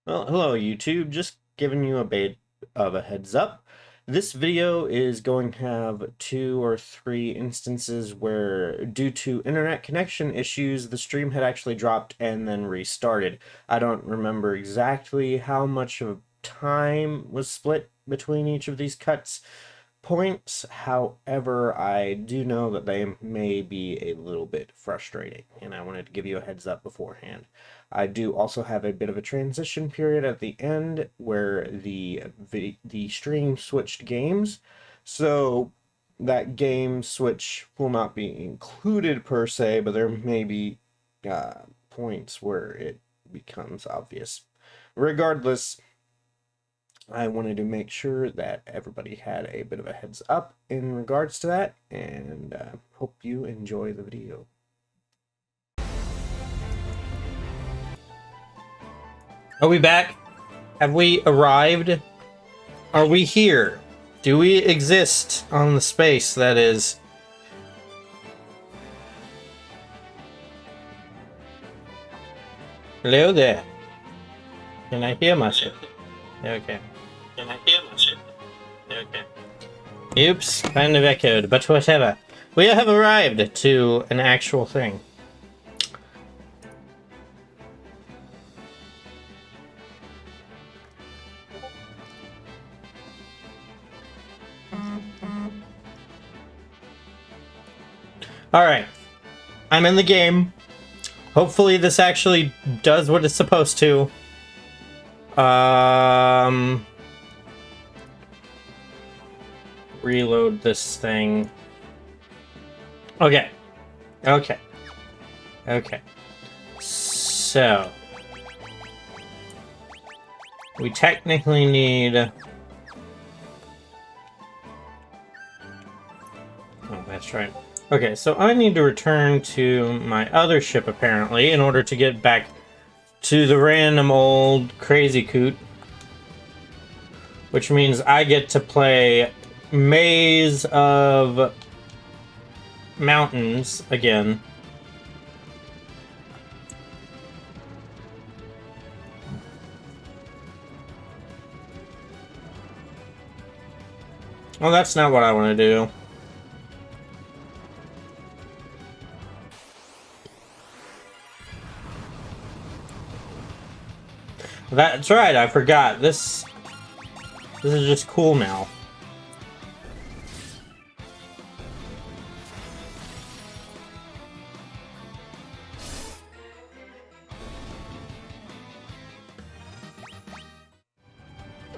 Well, hello YouTube, just giving you a bit of a heads up. This video is going to have 2 or 3 instances where, due to internet connection issues, the stream had actually dropped and then restarted. I don't remember exactly how much of time was split between each of these cuts points. However, I do know that they may be a little bit frustrating, and I wanted to give you a heads up beforehand. I do also have a bit of a transition period at the end where the stream switched games, so that game switch will not be included per se, but there may be points where it becomes obvious. Regardless, I wanted to make sure that everybody had a bit of a heads up in regards to that, and hope you enjoy the video. Are we back? Have we arrived? Are we here? Do we exist on the space that is... Hello there. Can I hear myself? Okay. Can I hear myself? Okay. Oops, kind of echoed, but whatever. We have arrived to an actual thing. Alright. I'm in the game. Hopefully this actually does what it's supposed to. Reload this thing. Okay. Okay. Okay. So we technically need... Oh, that's right. Okay, so I need to return to my other ship, apparently, in order to get back to the random old crazy coot. Which means I get to play Maze of Mountains again. Well, that's not what I want to do. That's right, I forgot. This is just cool now.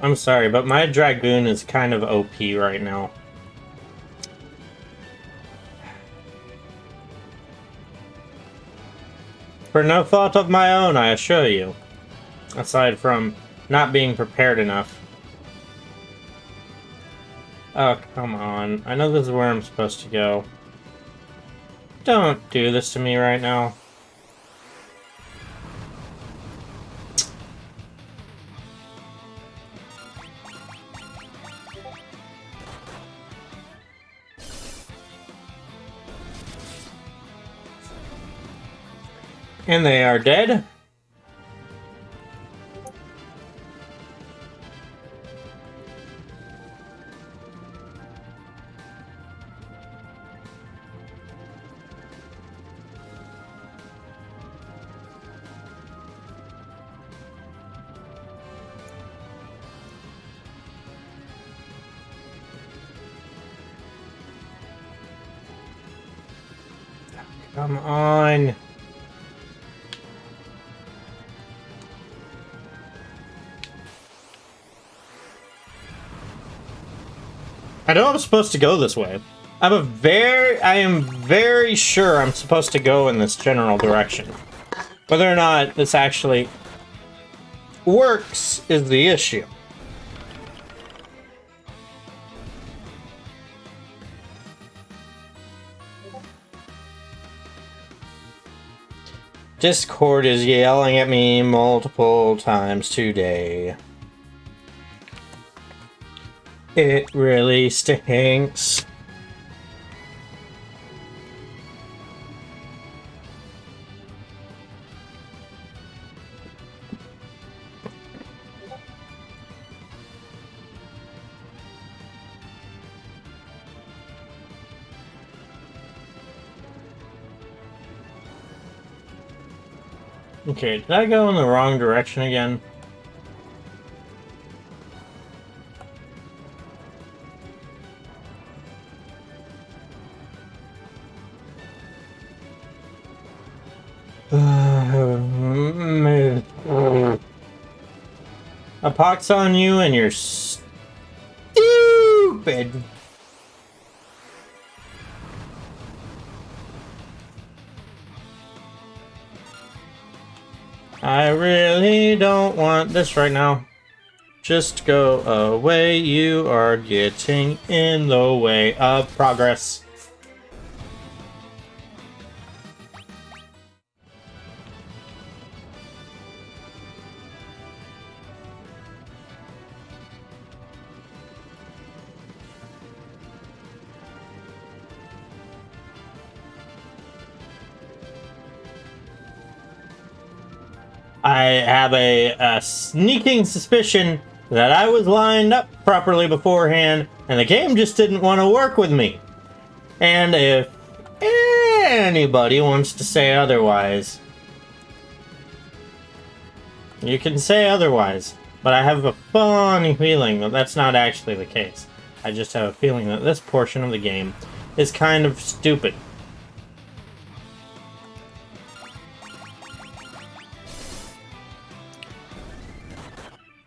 I'm sorry, but my Dragoon is kind of OP right now. For no fault of my own, I assure you. Aside from not being prepared enough. Oh, come on. I know this is where I'm supposed to go. Don't do this to me right now. And they are dead. Come on. I know I'm supposed to go this way. I am very sure I'm supposed to go in this general direction. Whether or not this actually works is the issue. Discord is yelling at me multiple times today. It really stinks. Okay, did I go in the wrong direction again? A pox on you and you're stupid. I really don't want this right now. Just go away, you are getting in the way of progress. I have a sneaking suspicion that I was lined up properly beforehand, and the game just didn't want to work with me. And if anybody wants to say otherwise, you can say otherwise. But I have a funny feeling that that's not actually the case. I just have a feeling that this portion of the game is kind of stupid.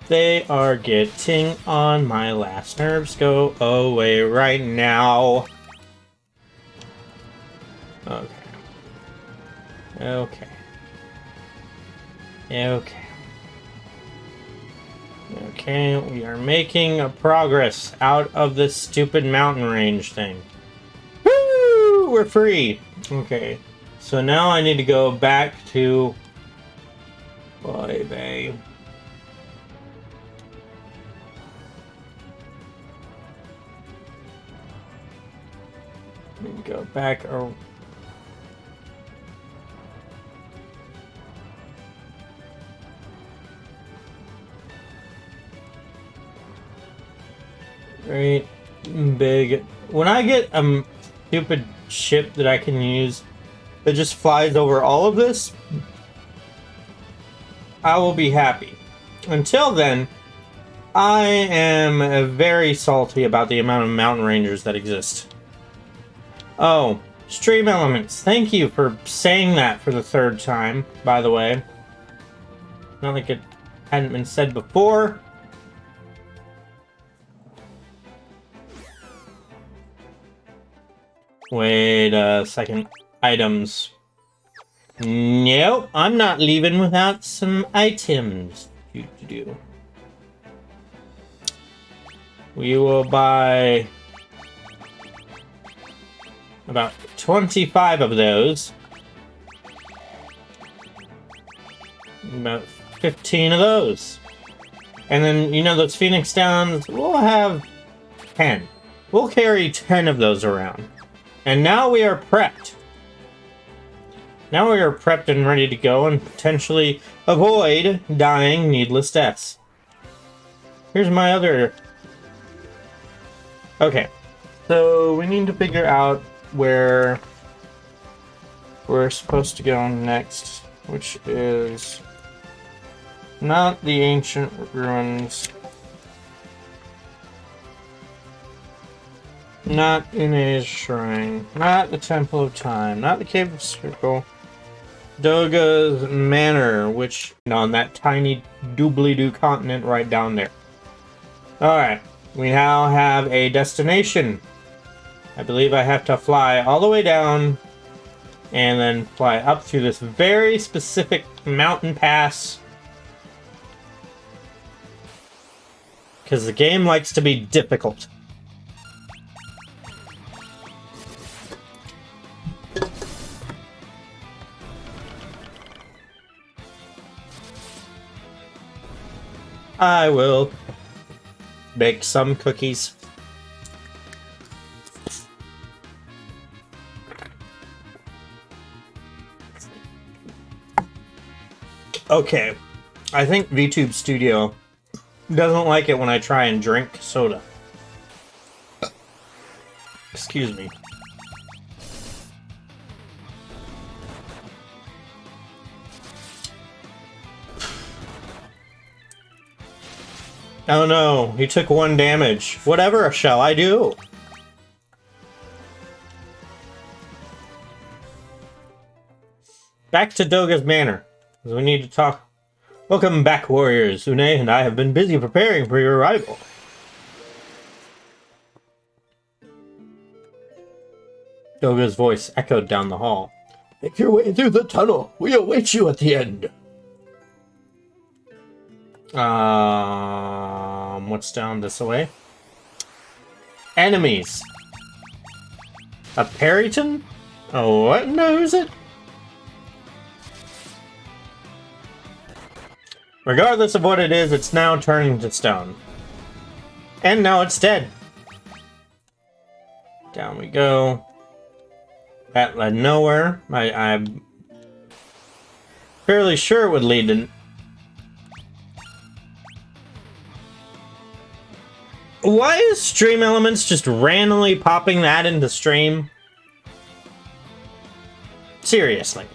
They are getting on my last nerves. Go away right now. Okay. Okay. Okay. Okay, we are making a progress out of this stupid mountain range thing. Woo! We're free! Okay. So now I need to go back to Boy Bay. Go back. Oh. Great big. When I get a stupid ship that I can use that just flies over all of this, I will be happy. Until then, I am very salty about the amount of mountain rangers that exist. Oh, stream elements. Thank you for saying that for the third time, by the way. Not like it hadn't been said before. Wait a second. Items. Nope, I'm not leaving without some items to do. We will buy about 25 of those. About 15 of those. And then, you know, those Phoenix Downs, we'll have 10. We'll carry 10 of those around. And now we are prepped. Now we are prepped and ready to go and potentially avoid dying needless deaths. Here's my other... Okay. So we need to figure out where we're supposed to go next, which is not the ancient ruins, not Inne's shrine, not the Temple of Time, not the Cave of Circle, Doga's Manor, which on that tiny doobly-doo continent right down there. Alright, we now have a destination. I believe I have to fly all the way down and then fly up through this very specific mountain pass. Because the game likes to be difficult. I will bake some cookies. Okay, I think VTube Studio doesn't like it when I try and drink soda. Excuse me. Oh no, he took 1 damage. Whatever shall I do? Back to Doga's Manor. We need to talk. Welcome back, warriors. Une and I have been busy preparing for your arrival. Doga's voice echoed down the hall. Make your way through the tunnel. We await you at the end. What's down this way? Enemies. A Perryton? Oh, what? No, who's it? Regardless of what it is, it's now turning to stone. And now it's dead. Down we go. That led nowhere. I'm fairly sure it would lead to... Why is Stream Elements just randomly popping that into stream? Seriously.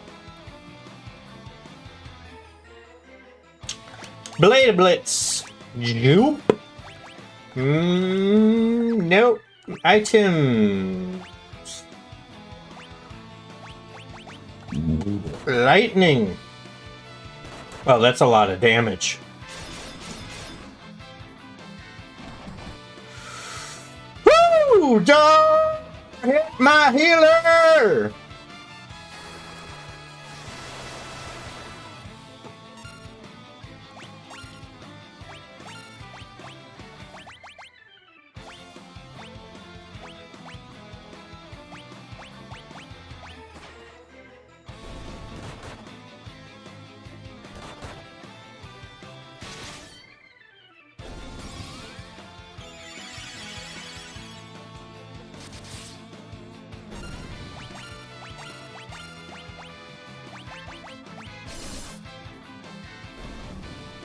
Blade Blitz. Nope. Nope. Item. Lightning. Well, that's a lot of damage. Woo! Don't hit my healer!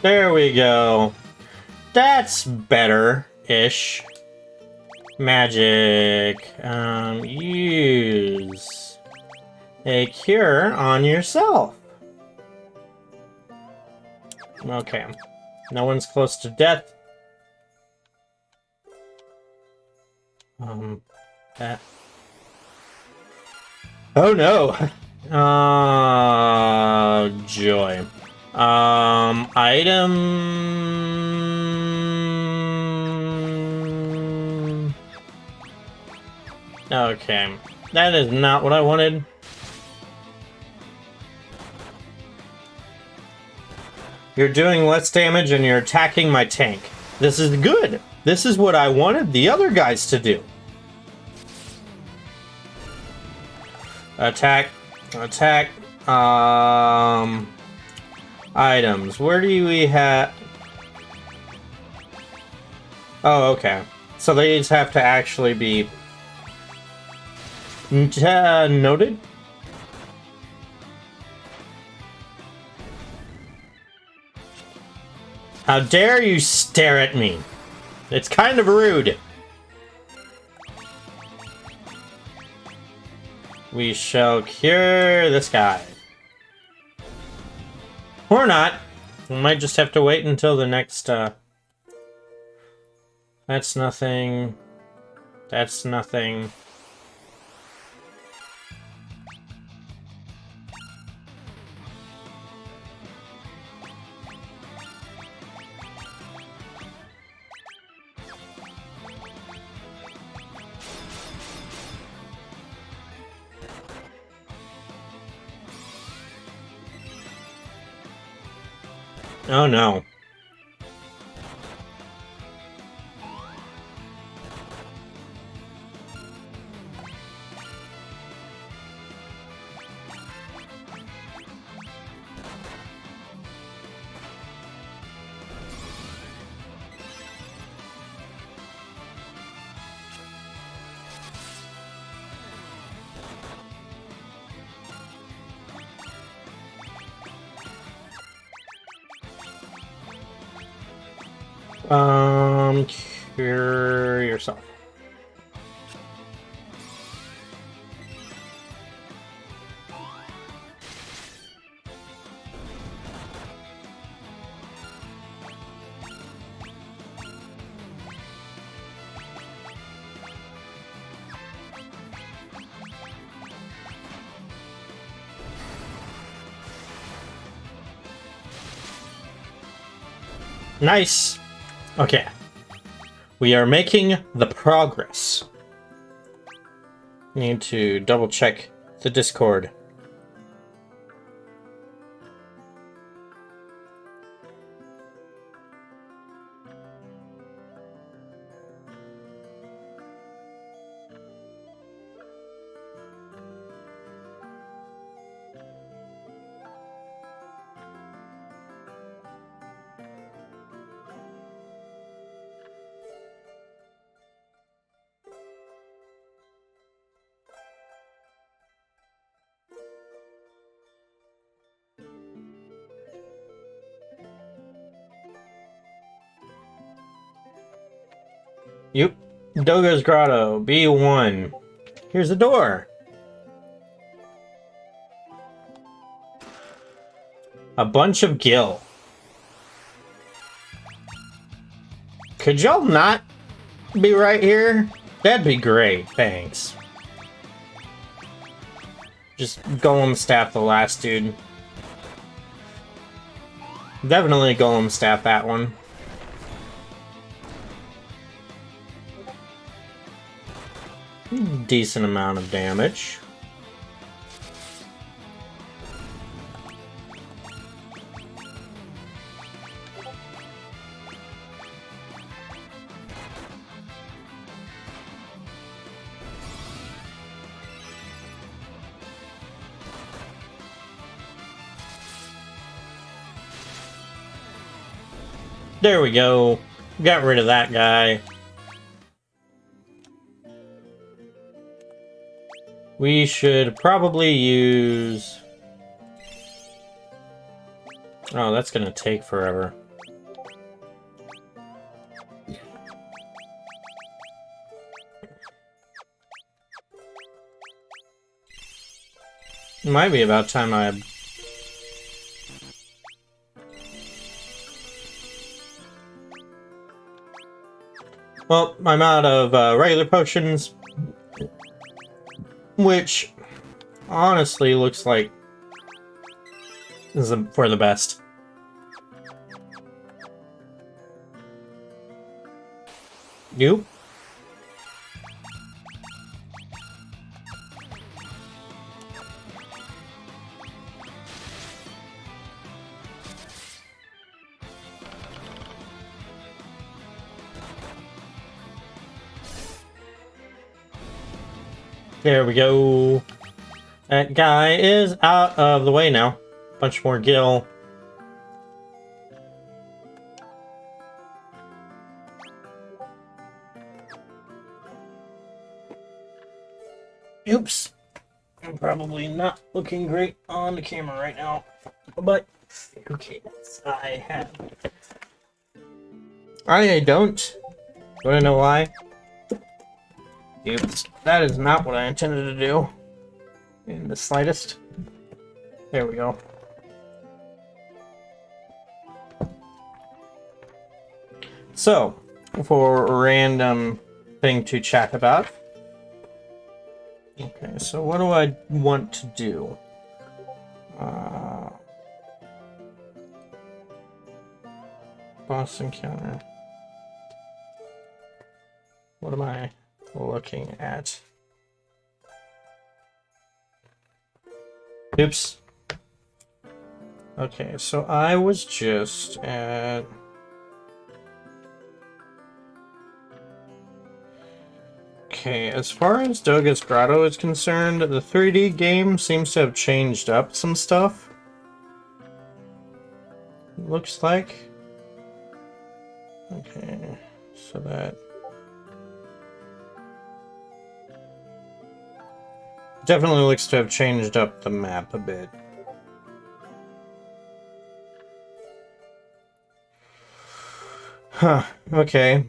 There we go. That's better-ish. Magic. Use a cure on yourself. Okay. No one's close to death. That. Oh no! Joy. Item... Okay. That is not what I wanted. You're doing less damage and you're attacking my tank. This is good. This is what I wanted the other guys to do. Attack. Attack. Items. Where do we have... Oh, okay. So these have to actually be... noted? How dare you stare at me? It's kind of rude. We shall cure this guy. Or not. We might just have to wait until the next, That's nothing. That's nothing. Oh no. Cure yourself. Nice. Okay. We are making the progress. Need to double check the Discord. Yep. Doga's Grotto, B1. Here's the door. A bunch of gil. Could y'all not be right here? That'd be great, thanks. Just golem staff the last dude. Definitely golem staff that one. Decent amount of damage. There we go. Got rid of that guy. We should probably use... Oh, that's gonna take forever. It might be about time I... Well, I'm out of regular potions. Which, honestly, looks like this is for the best. You? There we go. That guy is out of the way now. Bunch more gil. Oops. I'm probably not looking great on the camera right now. But, who cares? I have. I don't. Wanna know why? Oops. That is not what I intended to do. In the slightest. There we go. So, for a random thing to chat about. Okay, so what do I want to do? Boss encounter. What am I looking at? Oops. Okay, so I was just at... Okay, as far as Doga's Grotto is concerned, the 3D game seems to have changed up some stuff. Looks like. Okay, so that... Definitely looks to have changed up the map a bit. Huh, okay.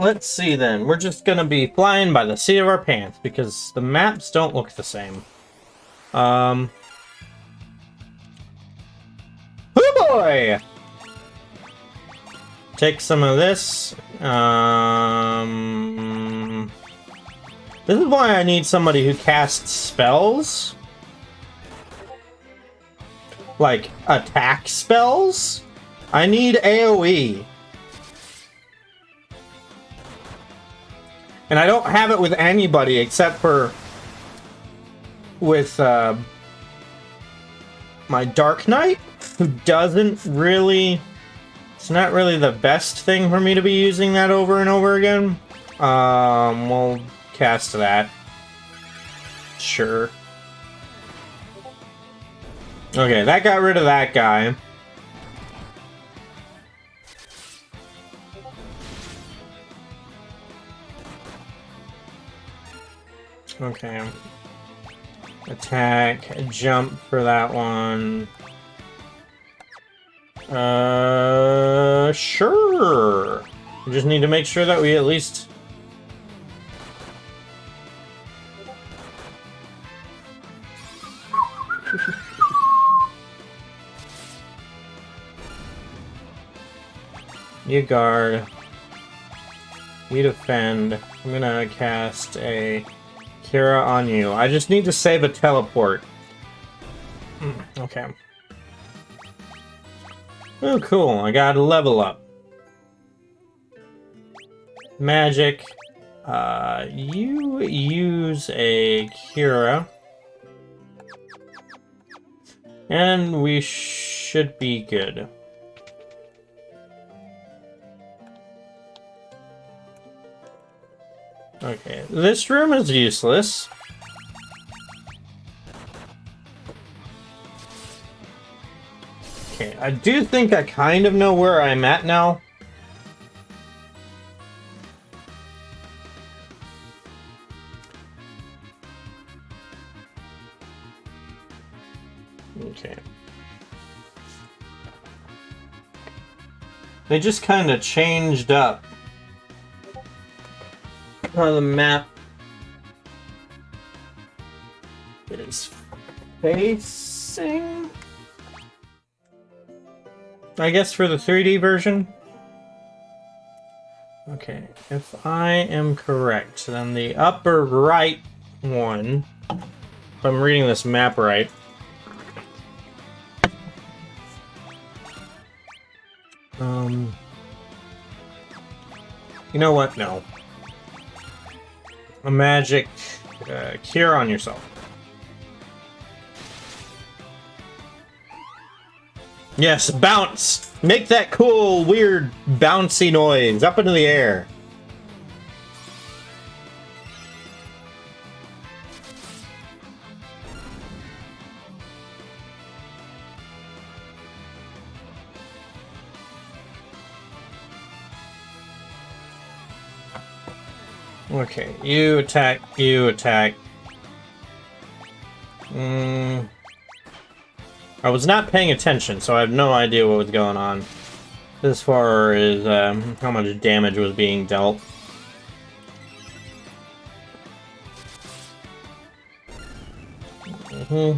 Let's see then. We're just gonna be flying by the seat of our pants because the maps don't look the same. Oh boy! Take some of this. This is why I need somebody who casts spells. like, attack spells. I need AoE. And I don't have it with anybody except for with my Dark Knight, who doesn't really... It's not really the best thing for me to be using that over and over again. We'll cast that. Sure. Okay, that got rid of that guy. Okay. Attack, jump for that one. Sure. We just need to make sure that we at least... You guard. You defend. I'm gonna cast a Kira on you. I just need to save a teleport. Okay. Oh, cool. I got a level up. Magic. You use a Kira. And we should be good. Okay, this room is useless. Okay, I do think I kind of know where I'm at now. Okay. They just kind of changed up how the map is facing, I guess, for the 3D version. Okay, if I am correct, then the upper right one, if I'm reading this map right, you know what? No. A magic cure on yourself. Yes, bounce! Make that cool, weird, bouncy noise up into the air. Okay, you attack, you attack. I was not paying attention, so I have no idea what was going on as far as how much damage was being dealt. Hey,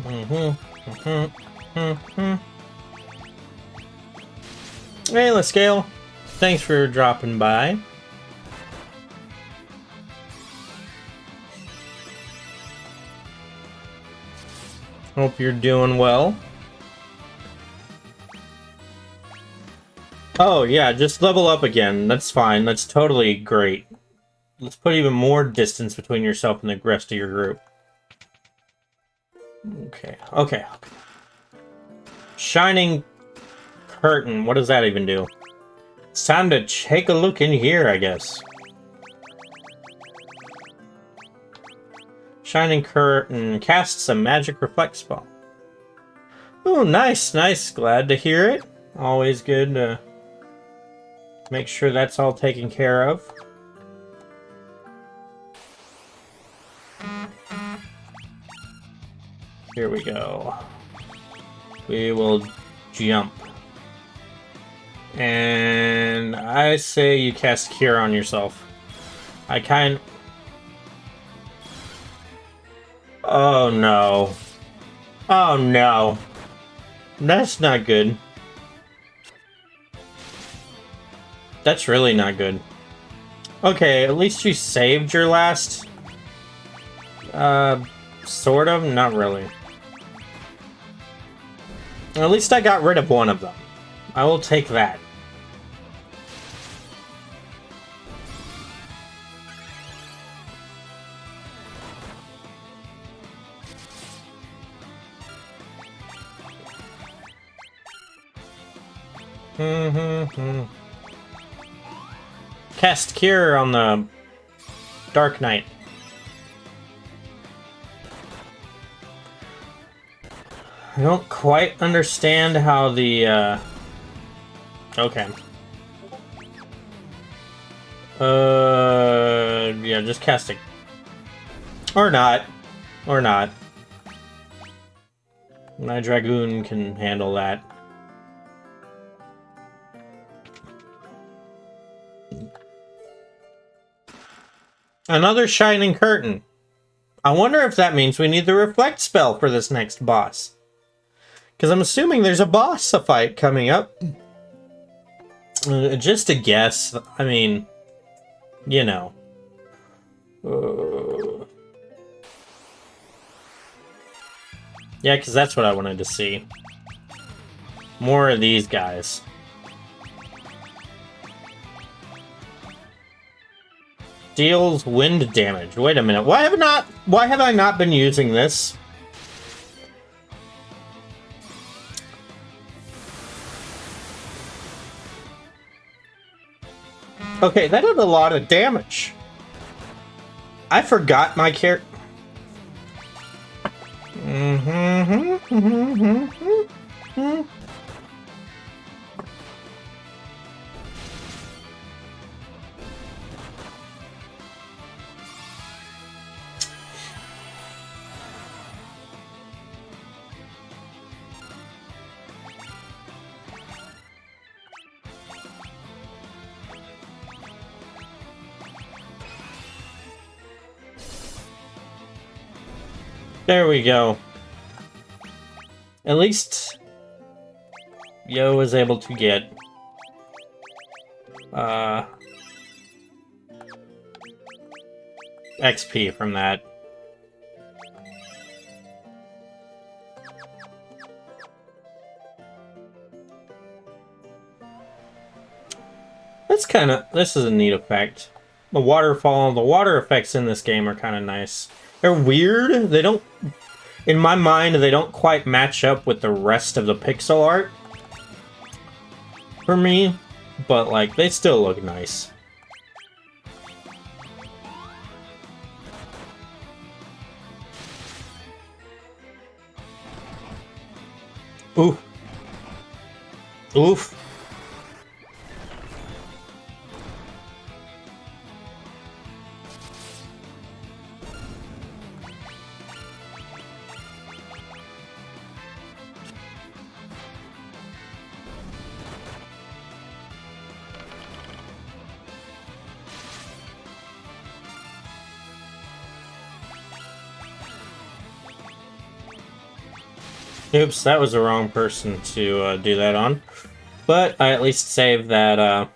Lascale. Thanks for dropping by. Hope you're doing well. Oh, yeah, just level up again. That's fine. That's totally great. Let's put even more distance between yourself and the rest of your group. Okay, okay. Shining curtain. What does that even do? It's time to take a look in here, I guess. Shining curtain casts a magic reflect spell. Oh, nice, nice. Glad to hear it. Always good to make sure that's all taken care of. Here we go. We will jump. And I say you cast Cure on yourself. Oh no. Oh no. That's not good. That's really not good. Okay, at least you saved your last... sort of? Not really. At least I got rid of one of them. I will take that. Cast Cure on the Dark Knight. I don't quite understand how the, okay. Yeah, just cast it. Or not. Or not. My Dragoon can handle that. Another Shining Curtain. I wonder if that means we need the Reflect spell for this next boss. Because I'm assuming there's a boss fight coming up. Just a guess. I mean, you know. Yeah, because that's what I wanted to see. More of these guys. Deals wind damage. Wait a minute. Why have I not been using this? Okay, that did a lot of damage. I forgot my character. There we go. At least Yo was able to get XP from that. This is a neat effect. The water effects in this game are kind of nice. They're weird. They don't, in my mind, they don't quite match up with the rest of the pixel art for me, but like they still look nice. Oof. Oof. Oops, that was the wrong person to do that on. But I at least saved that,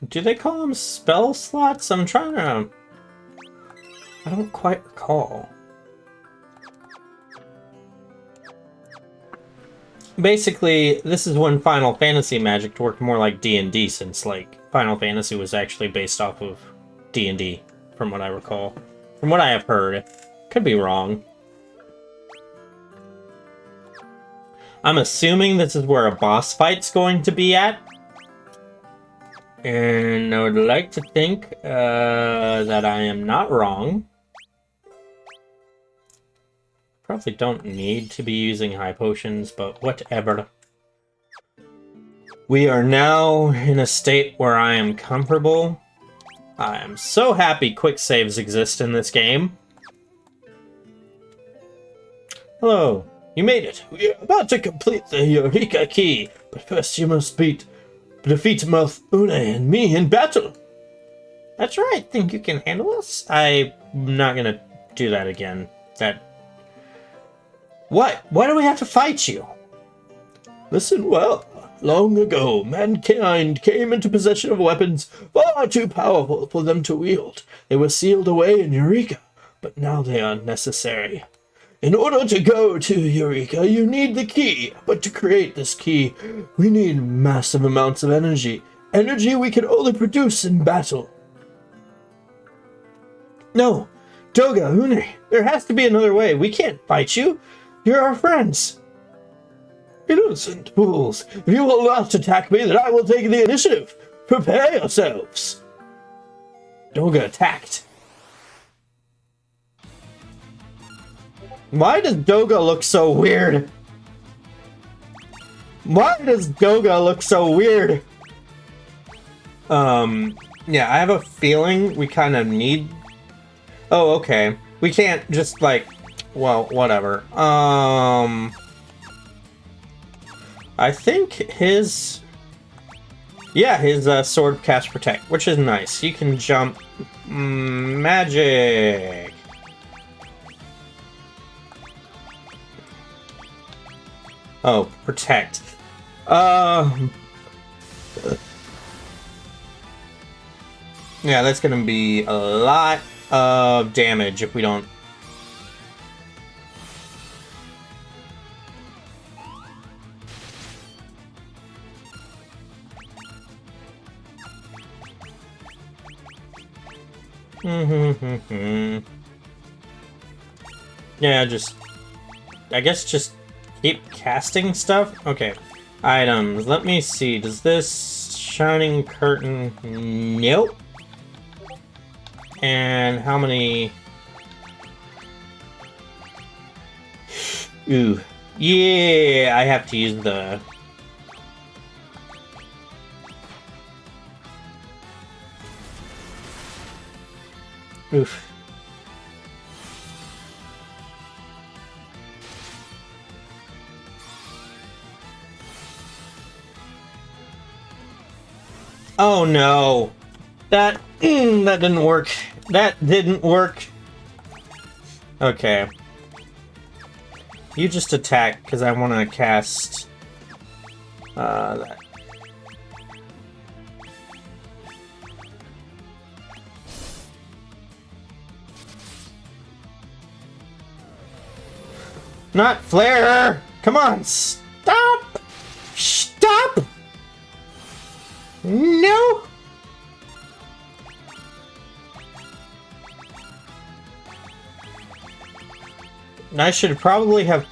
do they call them spell slots? I'm trying to... I don't quite recall. Basically, this is when Final Fantasy magic worked more like D&D, since, like, Final Fantasy was actually based off of D&D, from what I recall. From what I have heard. Could be wrong. I'm assuming this is where a boss fight's going to be at. And I would like to think that I am not wrong. Probably don't need to be using high potions, but whatever. We are now in a state where I am comfortable. I am so happy quick saves exist in this game. Hello. You made it. We are about to complete the Eureka Key, but first you must defeat Mouth Une and me in battle. That's right. Think you can handle us? I'm not gonna do that again. What? Why do we have to fight you? Listen well. Long ago, mankind came into possession of weapons far too powerful for them to wield. They were sealed away in Eureka, but now they are necessary. In order to go to Eureka, you need the key. But to create this key, we need massive amounts of energy. Energy we can only produce in battle. No, Doga, Une, there has to be another way. We can't fight you. You're our friends. Innocent fools. If you will not attack me, then I will take the initiative. Prepare yourselves. Doga attacked. Why does Doga look so weird? Why does Doga look so weird? Yeah, I have a feeling we kind of need... Oh, okay. We can't just, like... Well, whatever. I think his... Yeah, his sword cast protect, which is nice. You can jump... magic! Oh, protect. Yeah, that's gonna be a lot of damage if we don't... Yeah, just... I guess just keep casting stuff? Okay. Items. Let me see. Does this shining curtain... Nope. And how many... Ooh. Yeah, I have to use the... Oof. Oh no. That didn't work. That didn't work. Okay. You just attack because I want to cast that. Not flare! Come on, stop! Stop! No! I should probably have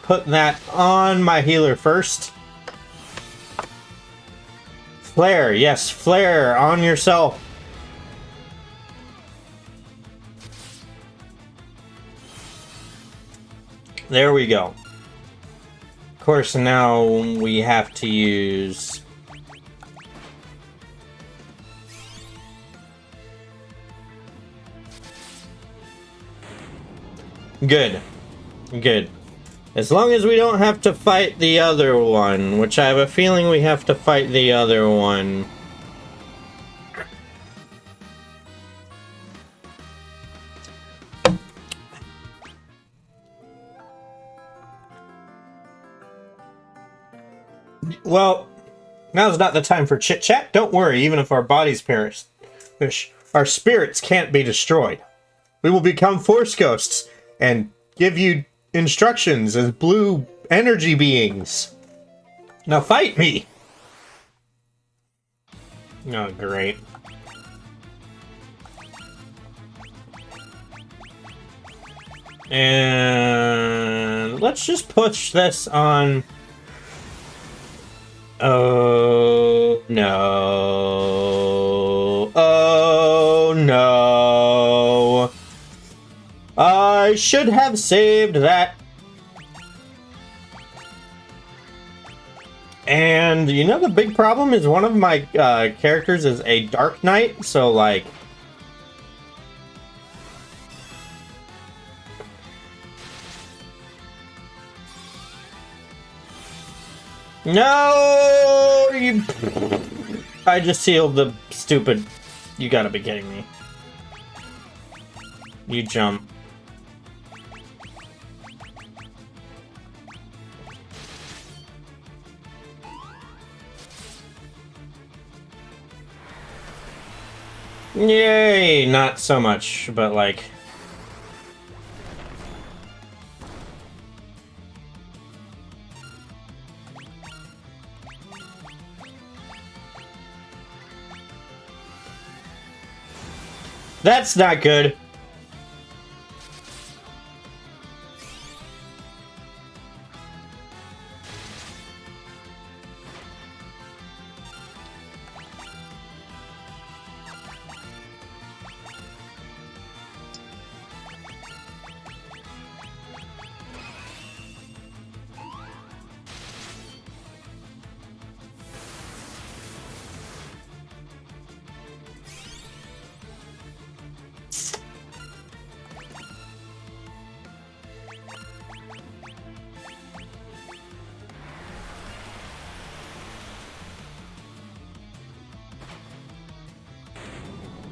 put that on my healer first. Flare, yes, flare on yourself. There we go. Of course, now we have to use... Good. Good. As long as we don't have to fight the other one, which I have a feeling we have to fight the other one. Well, now's not the time for chit-chat. Don't worry, even if our bodies perish, our spirits can't be destroyed. We will become force ghosts and give you instructions as blue energy beings. Now fight me! Oh, great. And let's just push this on... Oh, no. Oh, no. I should have saved that. And, you know, the big problem is one of my characters is a Dark Knight, so, like... No! I just sealed the stupid... You gotta be kidding me. You jump. Yay! Not so much, but like... That's not good.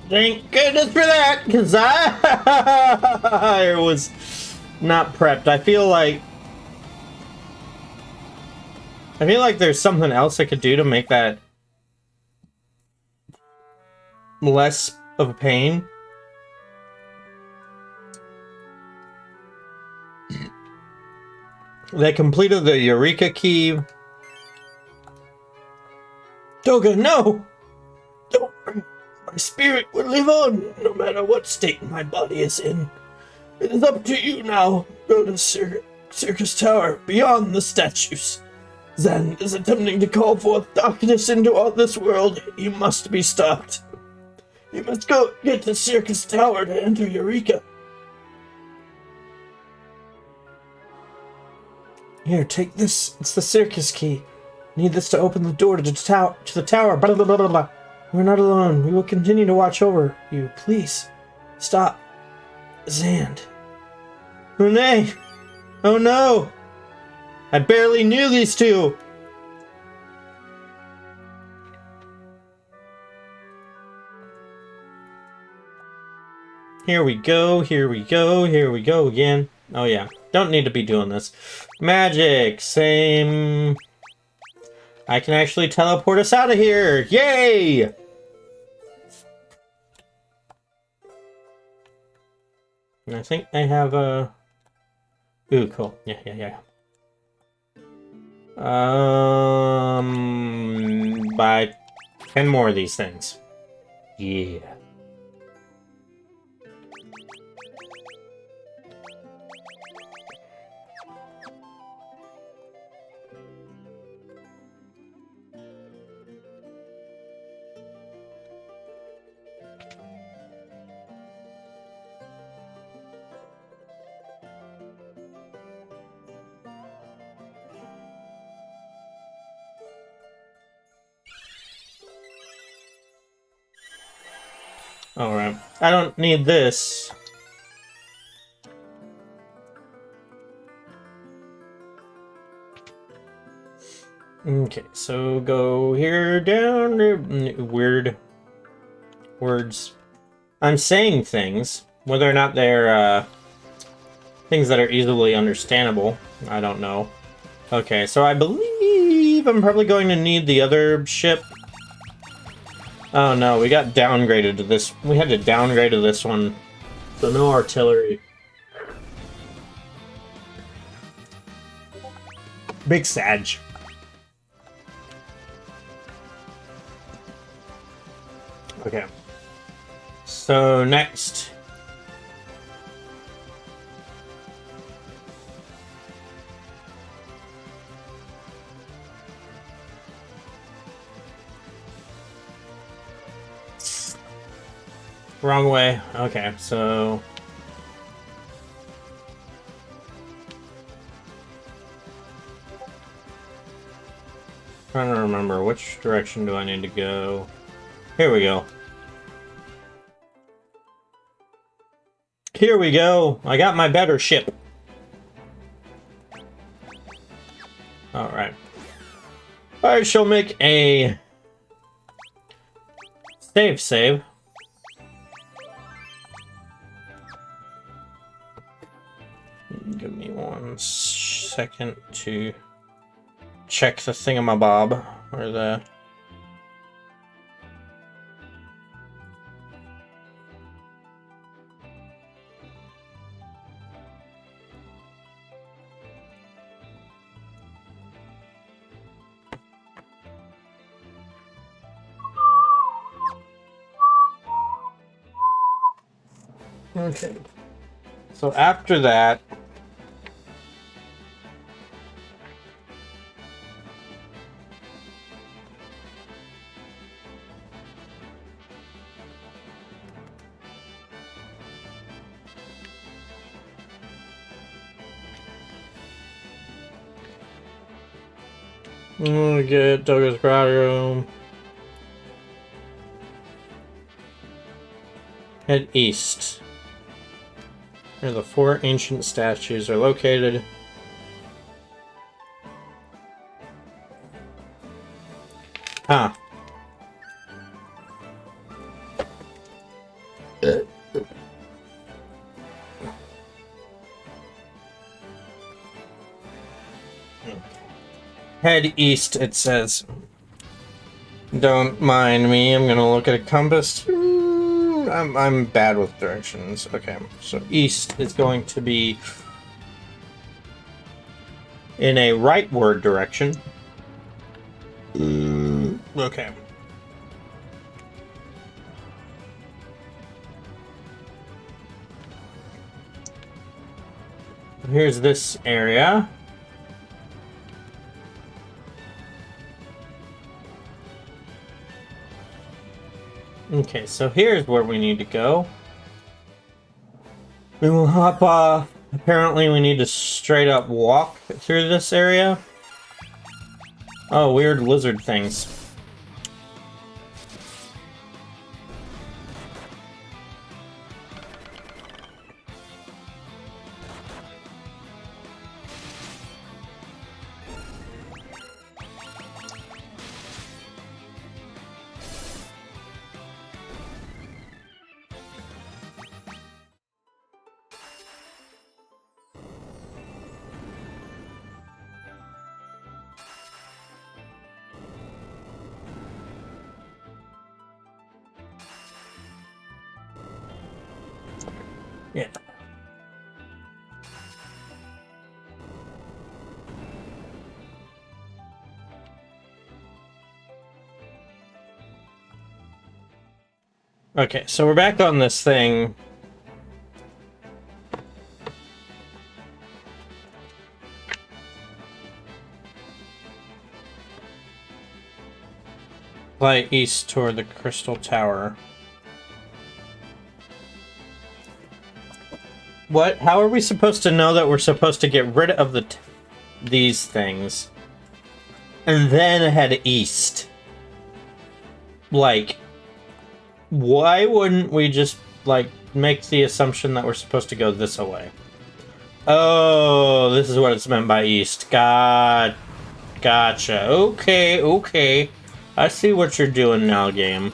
Thank goodness for that, because I was not prepped. I feel like there's something else I could do to make that less of a pain. They completed the Eureka key. Toga, no! Don't! My spirit will live on, no matter what state my body is in. It is up to you now. Go to Circus Tower, beyond the statues. Zan is attempting to call forth darkness into all this world. You must be stopped. You must go get to Circus Tower to enter Eureka. Here, take this. It's the circus key. Need this to open the door to the tower. Blah, blah, blah, blah, blah. We're not alone. We will continue to watch over you. Please, stop. Zand. Oh, nay. Oh, no. I barely knew these two. Here we go. Here we go. Here we go again. Oh, yeah. Don't need to be doing this. Magic. Same. I can actually teleport us out of here. Yay! And I think I have a... Ooh, cool. Yeah. Buy 10 more of these things. Yeah. Alright. I don't need this. Okay, so go here, down, weird words. I'm saying things, whether or not they're, things that are easily understandable, I don't know. Okay, so I believe I'm probably going to need the other ship. Oh no, we got downgraded to this. We had to downgrade to this one. So no artillery. Big Sag. Okay. So next. Wrong way. Okay, so... trying to remember, which direction do I need to go? Here we go. Here we go! I got my better ship. Alright. I shall make a... save. Give me 1 second to check the thingamabob, or the... Okay. So after that, we get Douglas Grotto. Head east. Where the 4 ancient statues are located. Huh. Head east, it says. Don't mind me, I'm gonna look at a compass. I'm bad with directions. Okay, so east is going to be in a rightward direction. Okay. Here's this area. Okay, so here's where we need to go. We will hop, apparently we need to straight up walk through this area. Oh, weird lizard things. Yeah. Okay, so we're back on this thing. Fly east toward the Crystal Tower. What? How are we supposed to know that we're supposed to get rid of these things and then head east? Like, why wouldn't we just, like, make the assumption that we're supposed to go this way? Oh, this is what it's meant by east. Gotcha. Okay, okay. I see what you're doing now, game.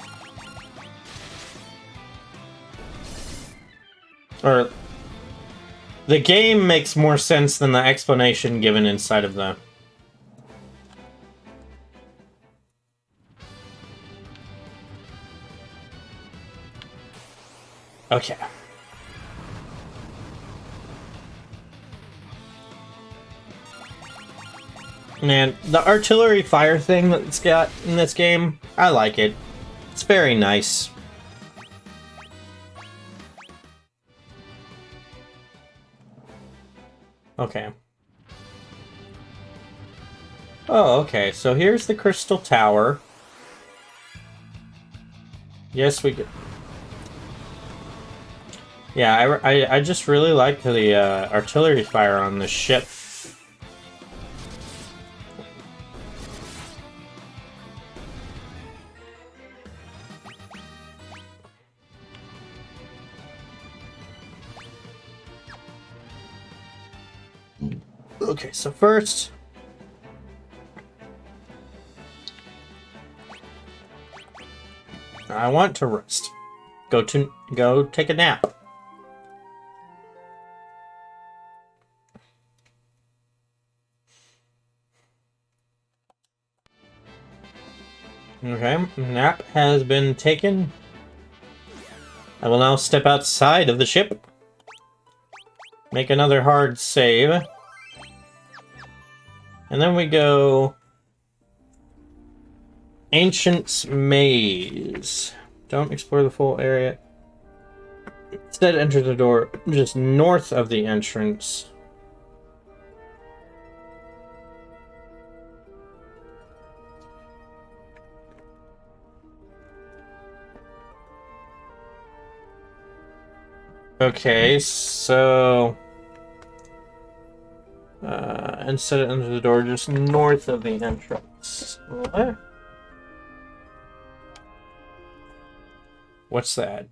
Or, the game makes more sense than the explanation given inside of the... Okay. Man, the artillery fire thing that it's got in this game, I like it. It's very nice. Okay. Oh, okay. So here's the Crystal Tower. Yes, we get... Yeah, I just really like the artillery fire on this ship. Okay, so first... I want to rest. Go take a nap. Okay, nap has been taken. I will now step outside of the ship. Make another hard save. And then we go... Ancient's Maze. Don't explore the full area. Instead, enter the door just north of the entrance. Okay, so instead of enter the door just north of the entrance. What? What's that?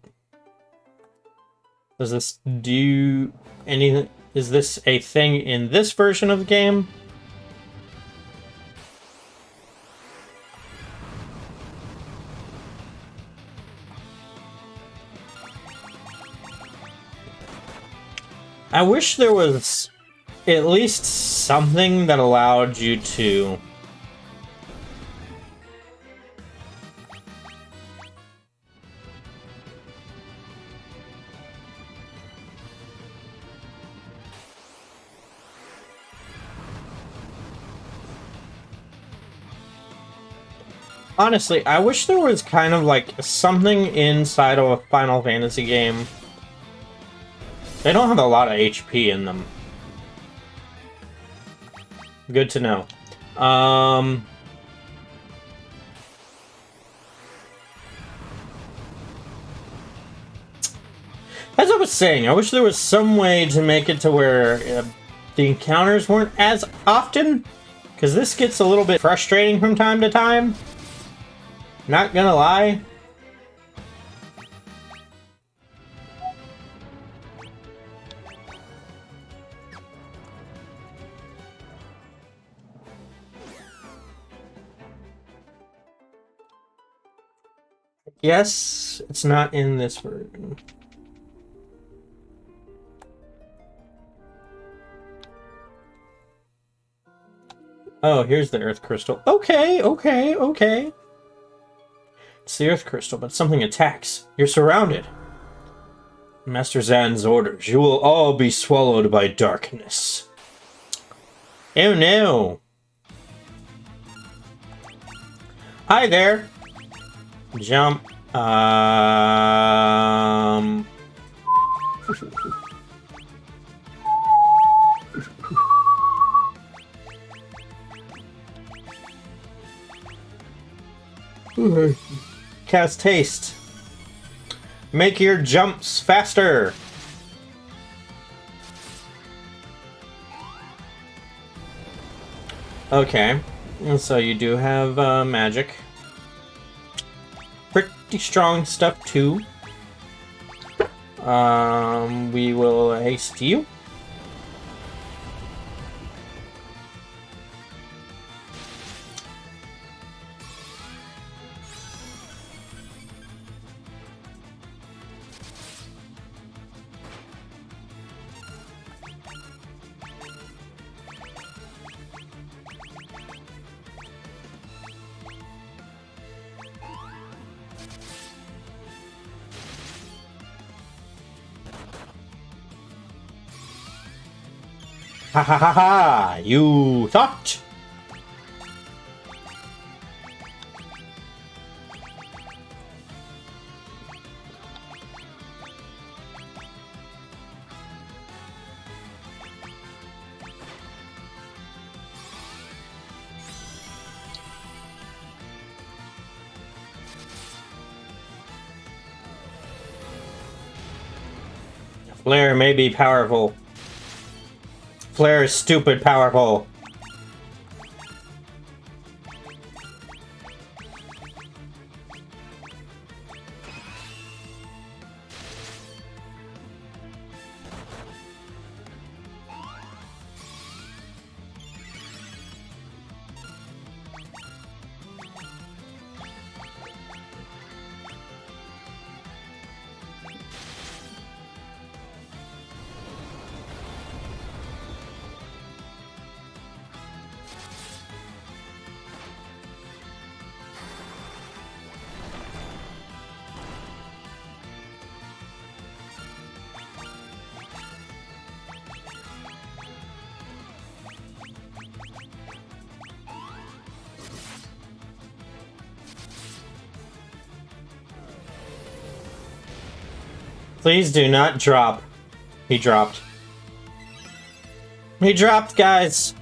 Does this do anything? Is this a thing in this version of the game? I wish there was at least something that allowed you to... Honestly, I wish there was kind of like something inside of a Final Fantasy game. They don't have a lot of HP in them. Good to know. As I was saying, I wish there was some way to make it to where the encounters weren't as often, because this gets a little bit frustrating from time to time. Not gonna lie. Yes, it's not in this version. Oh, here's the Earth Crystal. Okay. It's the Earth Crystal, but something attacks. You're surrounded. Master Zan's orders. You will all be swallowed by darkness. Oh no. Hi there. Jump. Cast haste. Make your jumps faster. Okay, and so you do have magic. Pretty strong stuff too. We will haste you. Ha ha ha ha! You thought! Flare may be powerful. Flare is stupid powerful. Please do not drop. He dropped. He dropped, guys.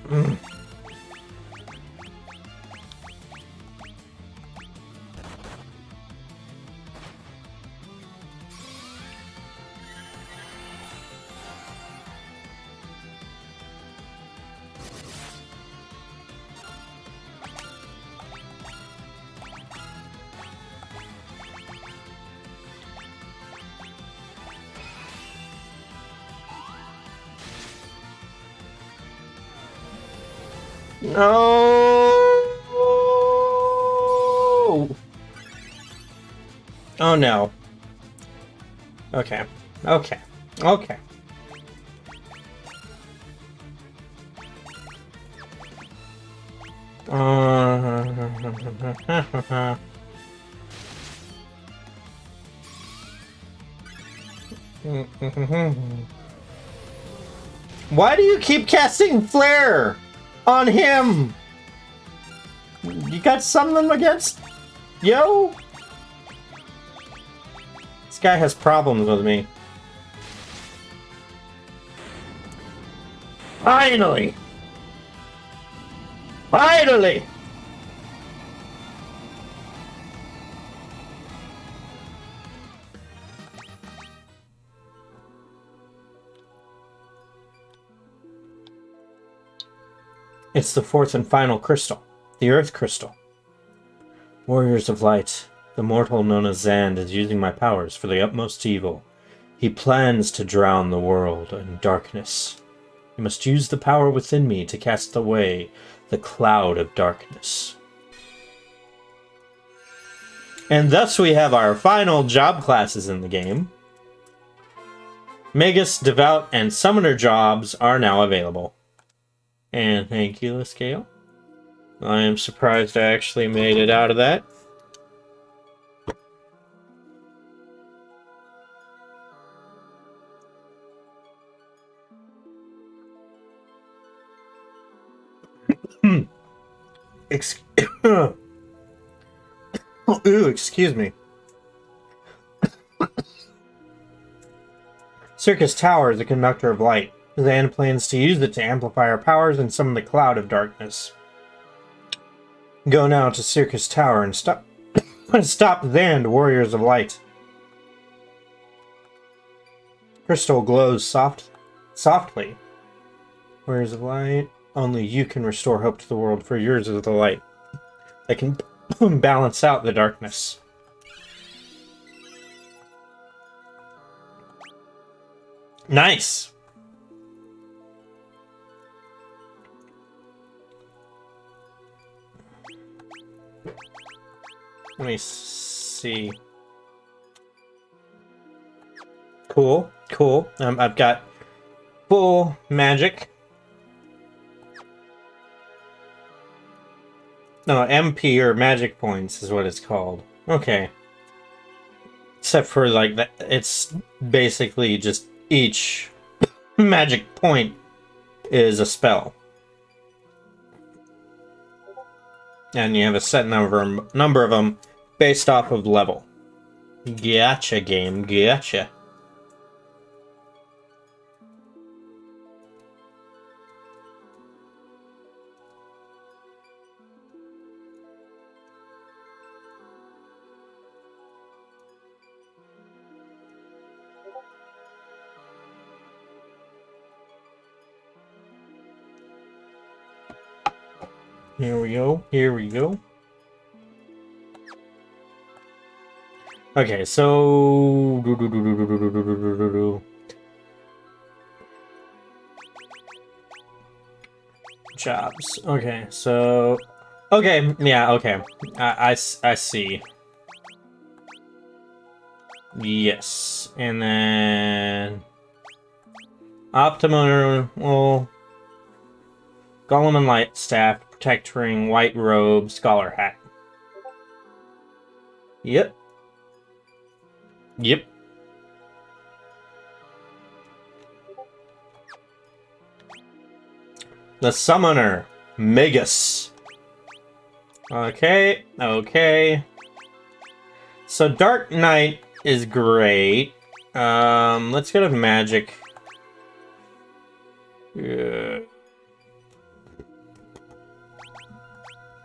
No! Oh no. Okay. Okay. Okay. Why do you keep casting Flare on him? You got something against Yo? This guy has problems with me. Finally! Finally! It's the fourth and final crystal, the Earth Crystal. Warriors of Light, the mortal known as Zand is using my powers for the utmost evil. He plans to drown the world in darkness. You must use the power within me to cast away the cloud of darkness. And thus we have our final job classes in the game. Magus, Devout, and Summoner jobs are now available. And thank you, Liscale. I am surprised I actually made it out of that. Ooh, excuse me. Circus Tower is a conductor of light. Zan plans to use it to amplify our powers and summon the cloud of darkness. Go now to Circus Tower and stop Zand, Warriors of Light. Crystal glows softly. Warriors of Light, only you can restore hope to the world, for yours is the light that can balance out the darkness. Nice! Let me see. Cool, cool. I've got full magic. No, MP or magic points is what it's called. Okay. Except for, like, that, it's basically just each magic point is a spell. And you have a set number of them based off of level. Gotcha, game. Gotcha. Here we go. Here we go. Okay, so jobs. Okay, so okay, yeah, okay. I see. Yes, and then Optimal, well, Golem and Light Staff, Protect Ring, White Robe, Scholar Hat. Yep. Yep. The Summoner, Magus. Okay, okay. So Dark Knight is great. Let's go to magic. Yeah.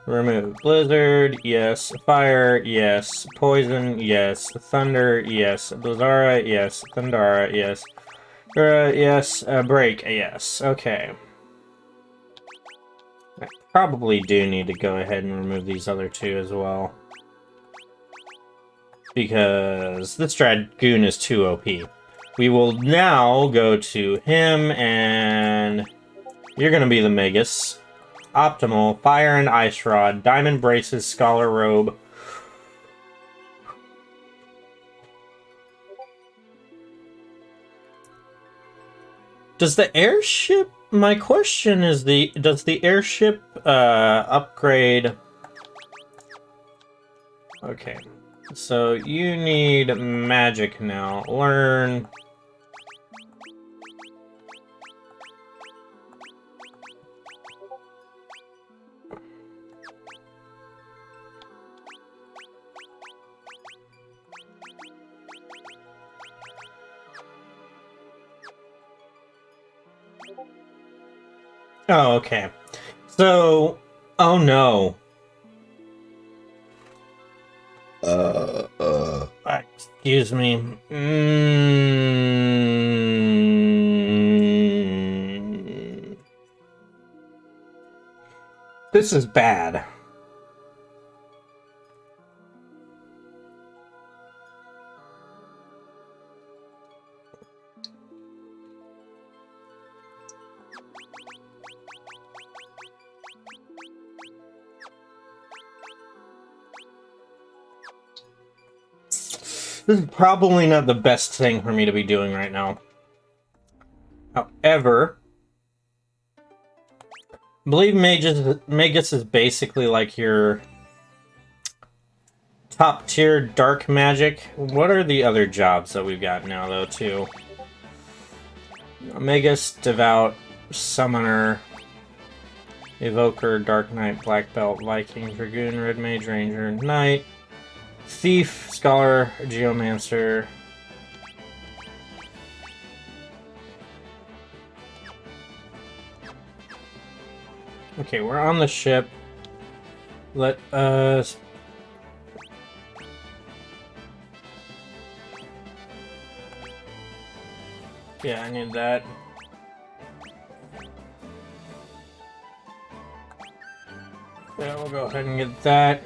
Remove blizzard, yes. Fire, yes. Poison, yes. Thunder, yes. Blizzara, yes. Thundara, yes. Yes. Break, yes. Okay. I probably do need to go ahead and remove these other two as well. Because this Dragoon is too OP. We will now go to him, and you're gonna be the Magus. Optimal, Fire and Ice Rod, Diamond Braces, Scholar Robe. Does the airship... My question is, does the airship upgrade... Okay. So you need magic now. Learn... Oh, okay. So, oh no. Excuse me. This is bad. This is probably not the best thing for me to be doing right now. However, I believe Magus is basically like your top tier dark magic. What are the other jobs that we've got now, though, too? Magus, Devout, Summoner, Evoker, Dark Knight, Black Belt, Viking, Dragoon, Red Mage, Ranger, Knight, Thief, Scholar, Geomancer. Okay, we're on the ship. Let us... Yeah, I need that. Yeah, we'll go ahead and get that.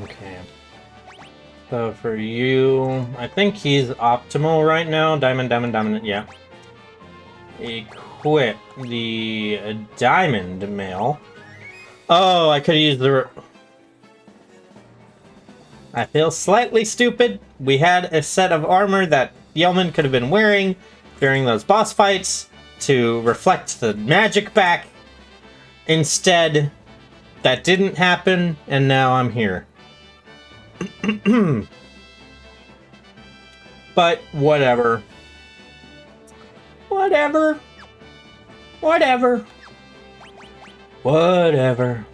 Okay. So for you, I think he's optimal right now. Diamond, yeah. Equip the diamond mail. Oh, I could use the... I feel slightly stupid. We had a set of armor that Yeoman could have been wearing during those boss fights to reflect the magic back. Instead, that didn't happen, and now I'm here. But whatever. Whatever.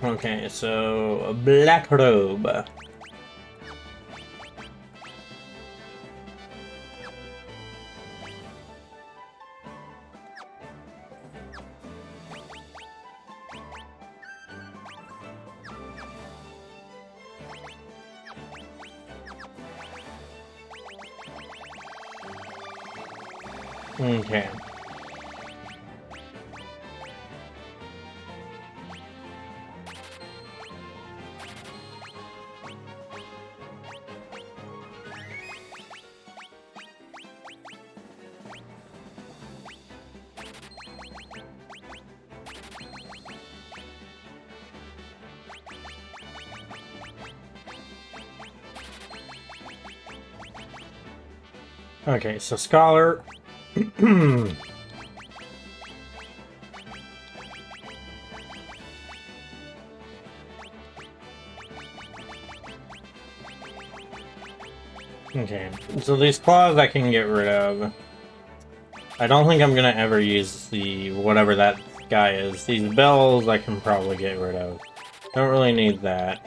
Okay, so black robe. Okay. Okay, so Scholar. Okay, so these claws I can get rid of. I don't think I'm gonna ever use the whatever that guy is. These bells I can probably get rid of. Don't really need that.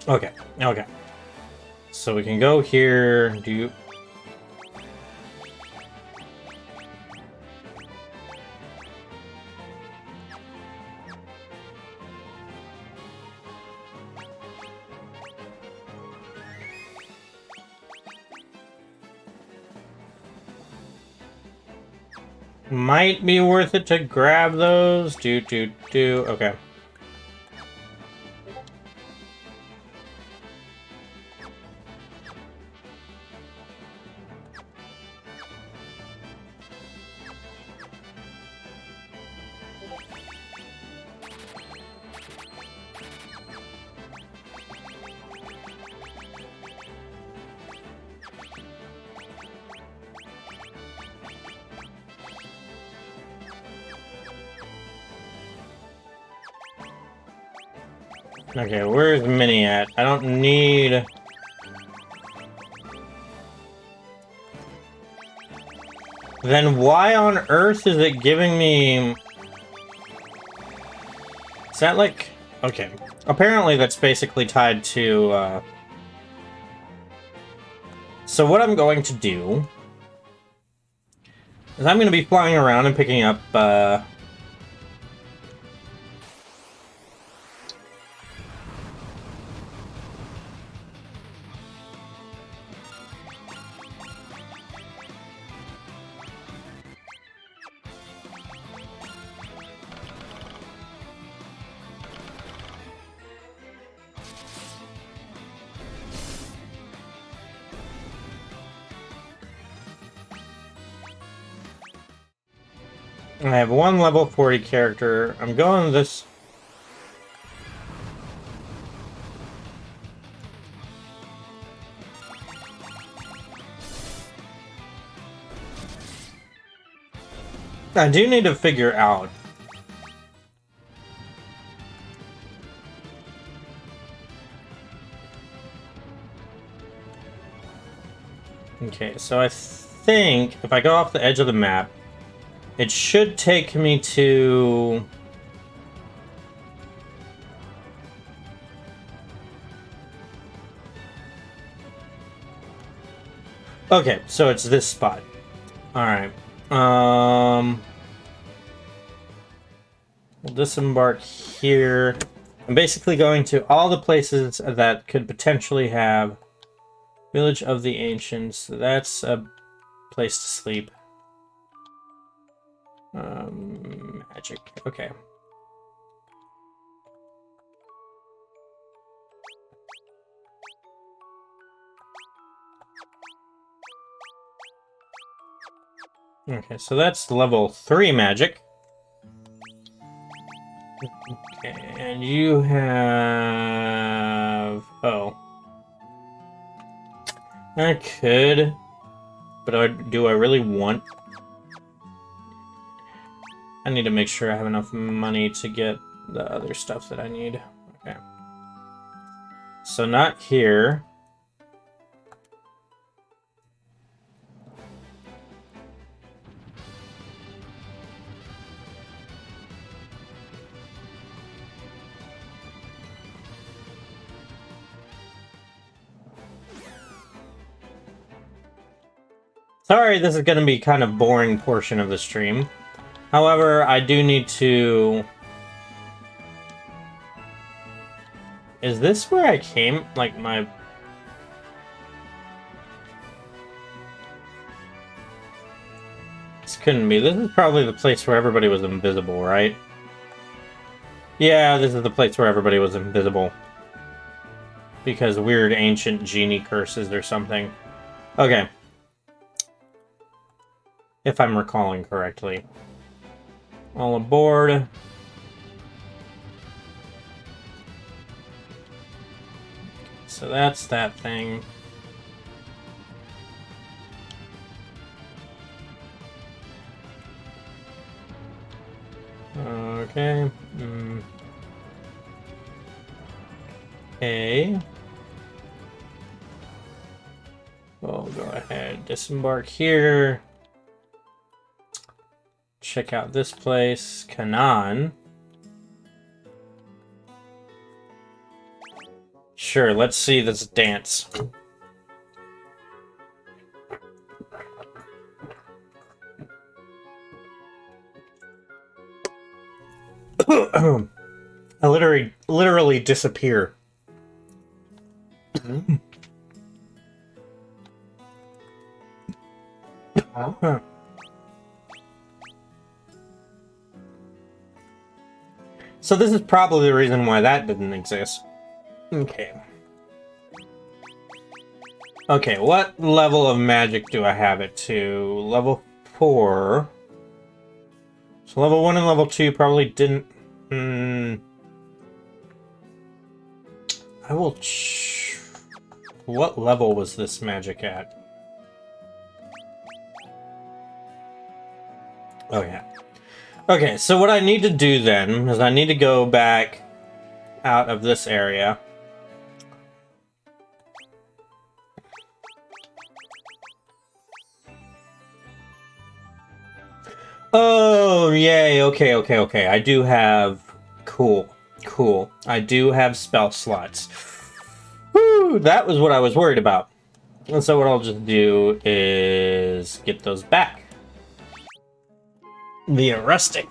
Okay, okay. So we can go here. Do you... Might be worth it to grab those. Okay. Okay, where's Minnie at? I don't need... Then why on earth is it giving me... Is that like... Okay. Apparently that's basically tied to, So what I'm going to do... is I'm going to be flying around and picking up, I have one level 40 character. I'm going this... I do need to figure out... Okay, so I think if I go off the edge of the map, it should take me to... Okay, so it's this spot. Alright. We'll disembark here. I'm basically going to all the places that could potentially have Village of the Ancients. That's a place to sleep. Magic. Okay. Okay, so that's level 3 magic. Okay, and you have... Oh. I could, but do I really want... I need to make sure I have enough money to get the other stuff that I need. Okay. So not here. Sorry, this is going to be kind of boring portion of the stream. However, I do need to... Is this where I came? Like, my... This couldn't be. This is probably the place where everybody was invisible, right? Yeah, this is the place where everybody was invisible. Because weird ancient genie curses or something. Okay. If I'm recalling correctly. All aboard. So that's that thing. Okay. Okay. We'll go ahead, disembark here. check out this place, Canaan. Sure, let's see this dance. I literally disappear. So this is probably the reason why that didn't exist. Okay. Okay, what level of magic do I have it to? Level 4. So level 1 and level 2 probably didn't... I will... What level was this magic at? Oh, yeah. Okay, so what I need to do then is I need to go back out of this area. Oh, yay. Okay. I do have... Cool. I do have spell slots. Woo! That was what I was worried about. And so what I'll just do is get those back. The arresting.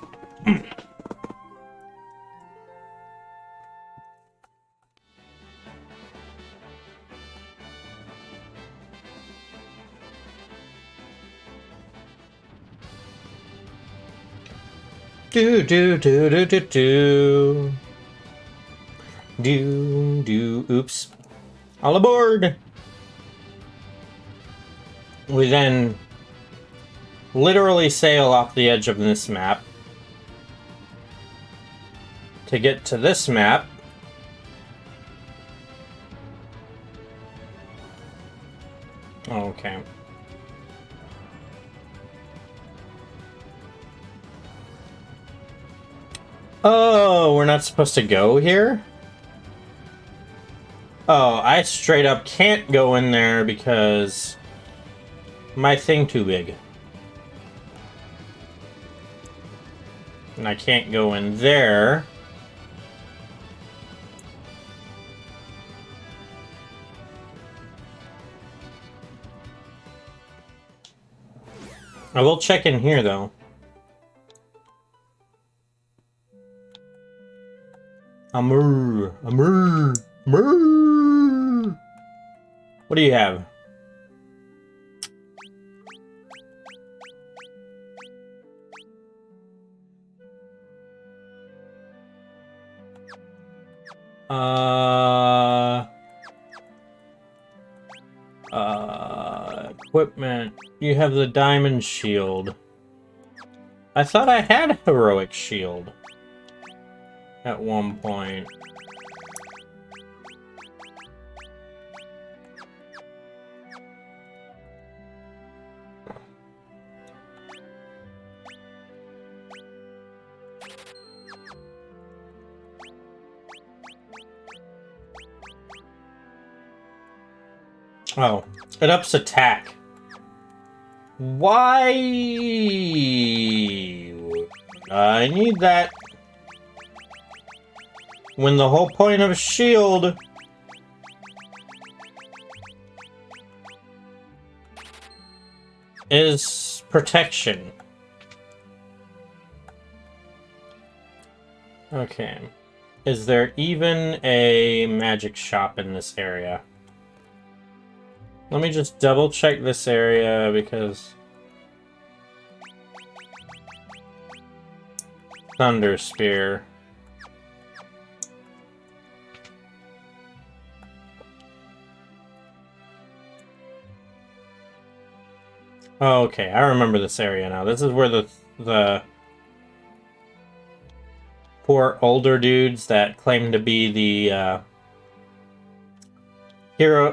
Oops. All aboard! We then literally sail off the edge of this map to get to this map. Okay. Oh, we're not supposed to go here? Oh, I straight up can't go in there because my thing too big. And I can't go in there. I will check in here though. Amur. What do you have? Equipment. You have the diamond shield. I thought I had heroic shield at one point. Oh, it ups attack. Why? I need that. When the whole point of a shield is protection. Okay. Is there even a magic shop in this area? Let me just double check this area because... Thunder Spear. Oh, okay, I remember this area now. This is where the poor older dudes that claim to be the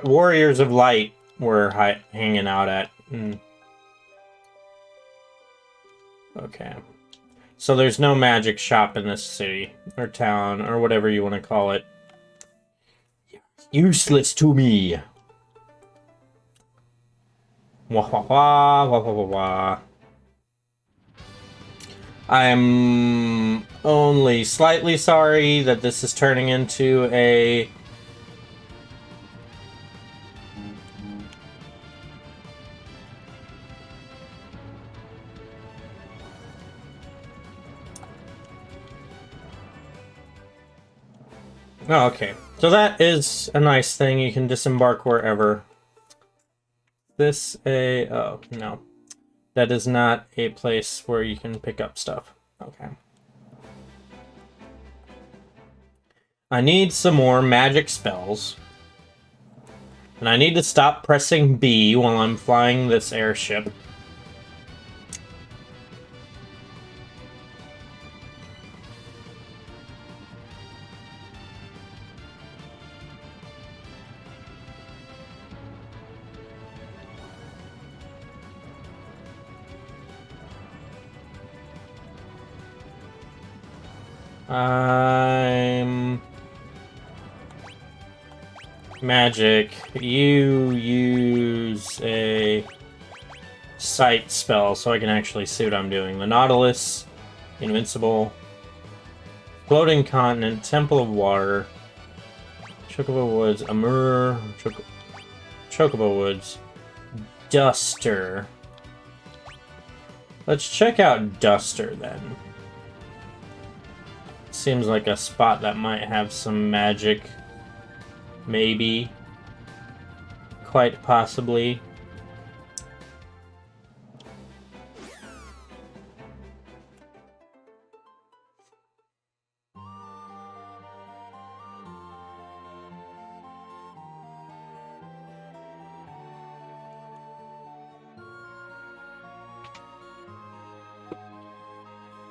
Warriors of Light were hanging out at. Okay. So there's no magic shop in this city, or town, or whatever you want to call it. Useless to me! Wah wah wah, wah wah wah wah. I'm only slightly sorry that this is turning into a... Oh, okay. So that is a nice thing. You can disembark wherever. This a... Oh, no. That is not a place where you can pick up stuff. Okay. I need some more magic spells. And I need to stop pressing B while I'm flying this airship. I'm... Magic. You use a sight spell so I can actually see what I'm doing. The Nautilus, Invincible, Floating Continent, Temple of Water, Chocobo Woods, Amur, Chocobo Woods, Duster. Let's check out Duster then. Seems like a spot that might have some magic. Maybe. Quite possibly.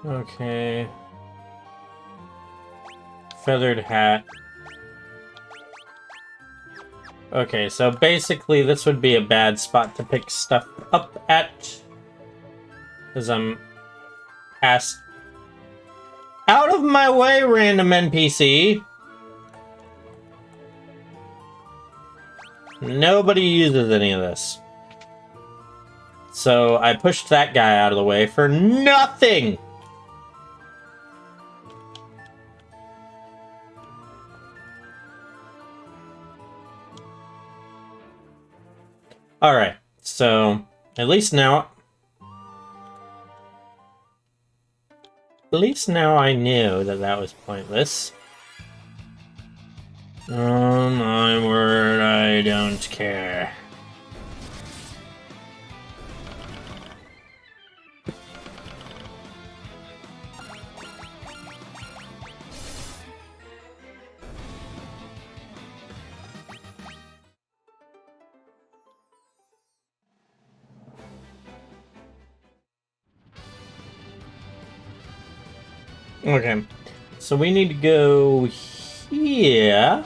Okay. Feathered hat. Okay, so basically this would be a bad spot to pick stuff up at. Because I'm past... Out of my way, random NPC! Nobody uses any of this. So I pushed that guy out of the way for nothing! Alright, so at least now I knew that that was pointless. Oh my word, I don't care. Okay, so we need to go here.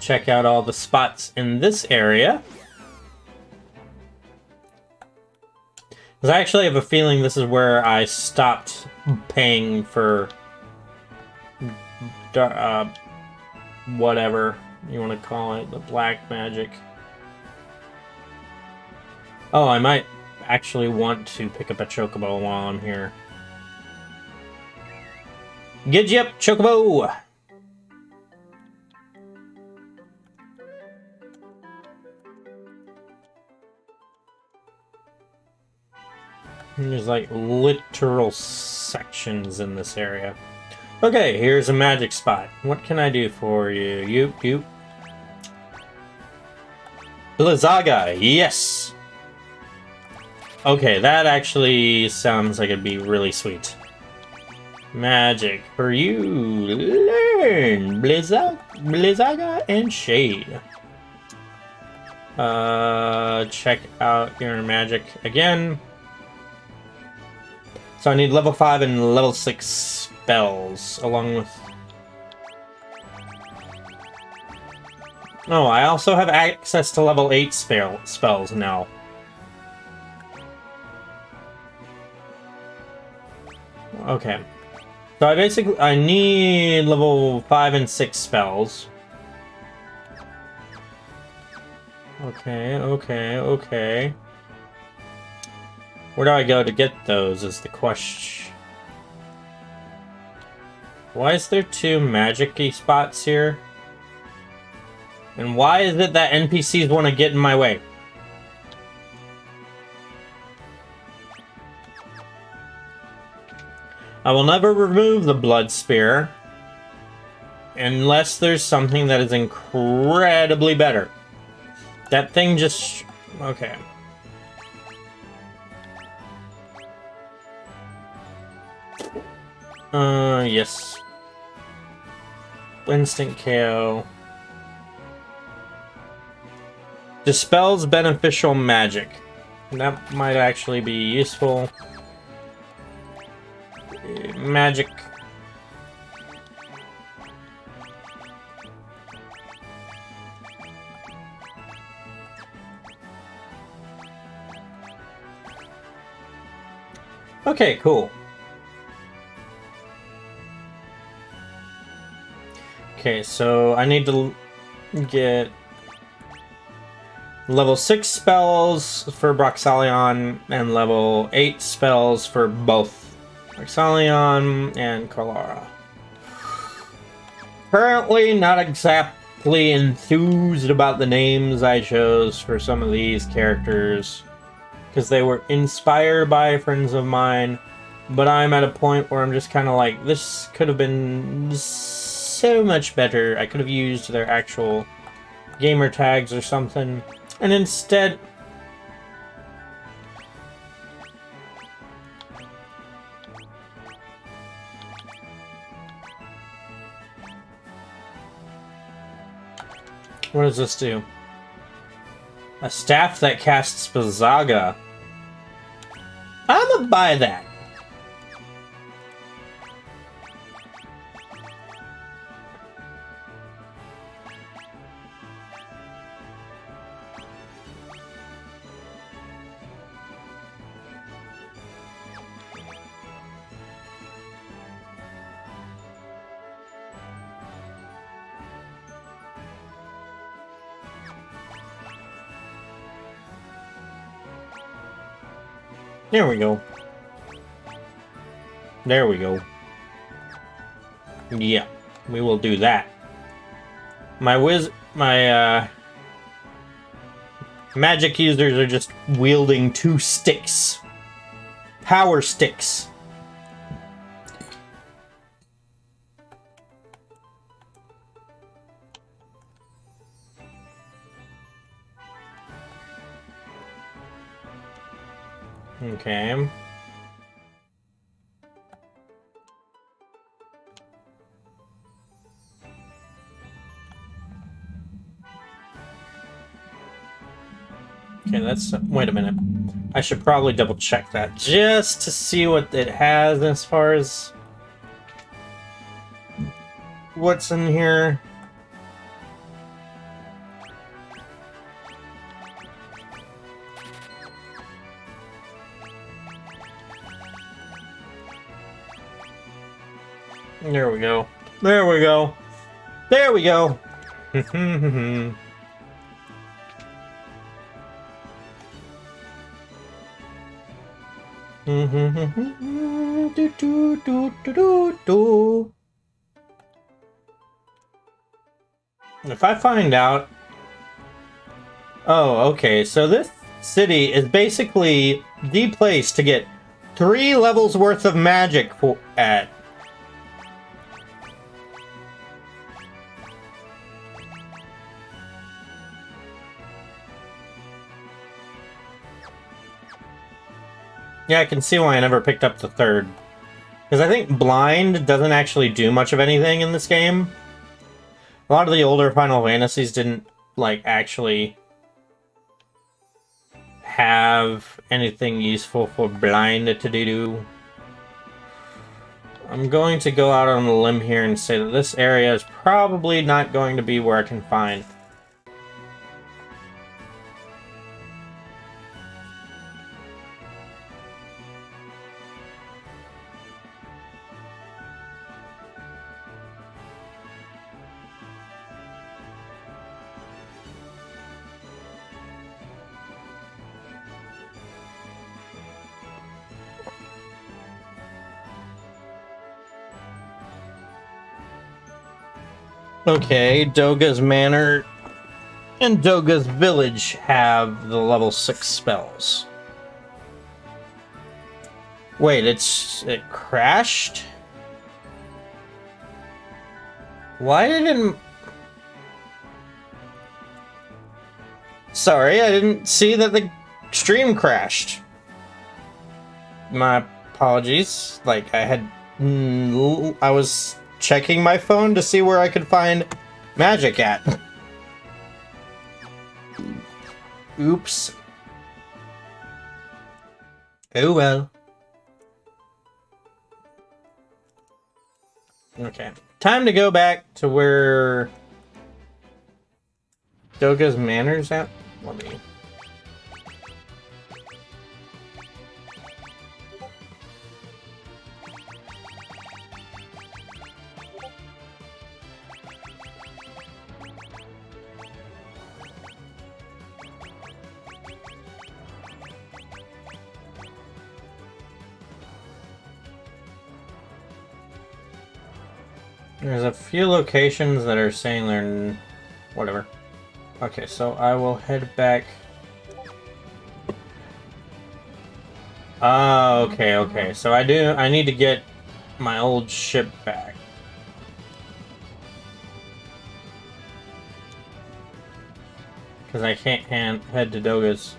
Check out all the spots in this area. Because I actually have a feeling this is where I stopped paying for whatever you want to call it, the black magic. Oh, I might actually want to pick up a chocobo while I'm here. Giddy up, chocobo! There's like literal sections in this area. Okay, here's a magic spot. What can I do for you? You. Blizzaga, yes! Okay, that actually sounds like it'd be really sweet. Magic for you. Learn Blizzaga and Shade. Check out your magic again. So I need level 5 and level 6 spells, along with... Oh, I also have access to level 8 spells now. Okay. So I need level 5 and 6 spells. Okay. Where do I go to get those is the question. Why is there 2 magic-y spots here? And why is it that NPCs want to get in my way? I will never remove the blood spear unless there's something that is incredibly better. That thing just... okay. Yes. Instant KO. Dispels beneficial magic. That might actually be useful. Magic. Okay, cool. Okay, so I need to get level 6 spells for Broxalion and level 8 spells for both Broxalion and Kalara. Currently not exactly enthused about the names I chose for some of these characters, because they were inspired by friends of mine, but I'm at a point where I'm just kind of like, this could have been so much better. I could have used their actual gamer tags or something, and instead... What does this do? A staff that casts Bazaga. I'ma buy that. There we go. There we go. Yeah, we will do that. My magic users are just wielding 2 sticks. Power sticks. Okay. Okay, that's... wait a minute. I should probably double check that just to see what it has as far as what's in here. There we go. There we go. There we go. If I find out... oh, okay, so this city is basically the place to get 3 levels worth of magic at. Yeah, I can see why I never picked up the 3rd. Because I think blind doesn't actually do much of anything in this game. A lot of the older Final Fantasies didn't, like, actually have anything useful for blind to do. I'm going to go out on a limb here and say that this area is probably not going to be where I can find. Okay, Doga's Manor and Doga's Village have the level 6 spells. Wait, it crashed? Why didn't... Sorry, I didn't see that the stream crashed. My apologies. Like, I was checking my phone to see where I could find magic at. Oops. Oh well. Okay. Time to go back to where Doga's Manor's at. Let me... There's a few locations that are saying they're... whatever. Okay, so I will head back. Oh, okay. So I need to get my old ship back. Because I can't head to Doga's.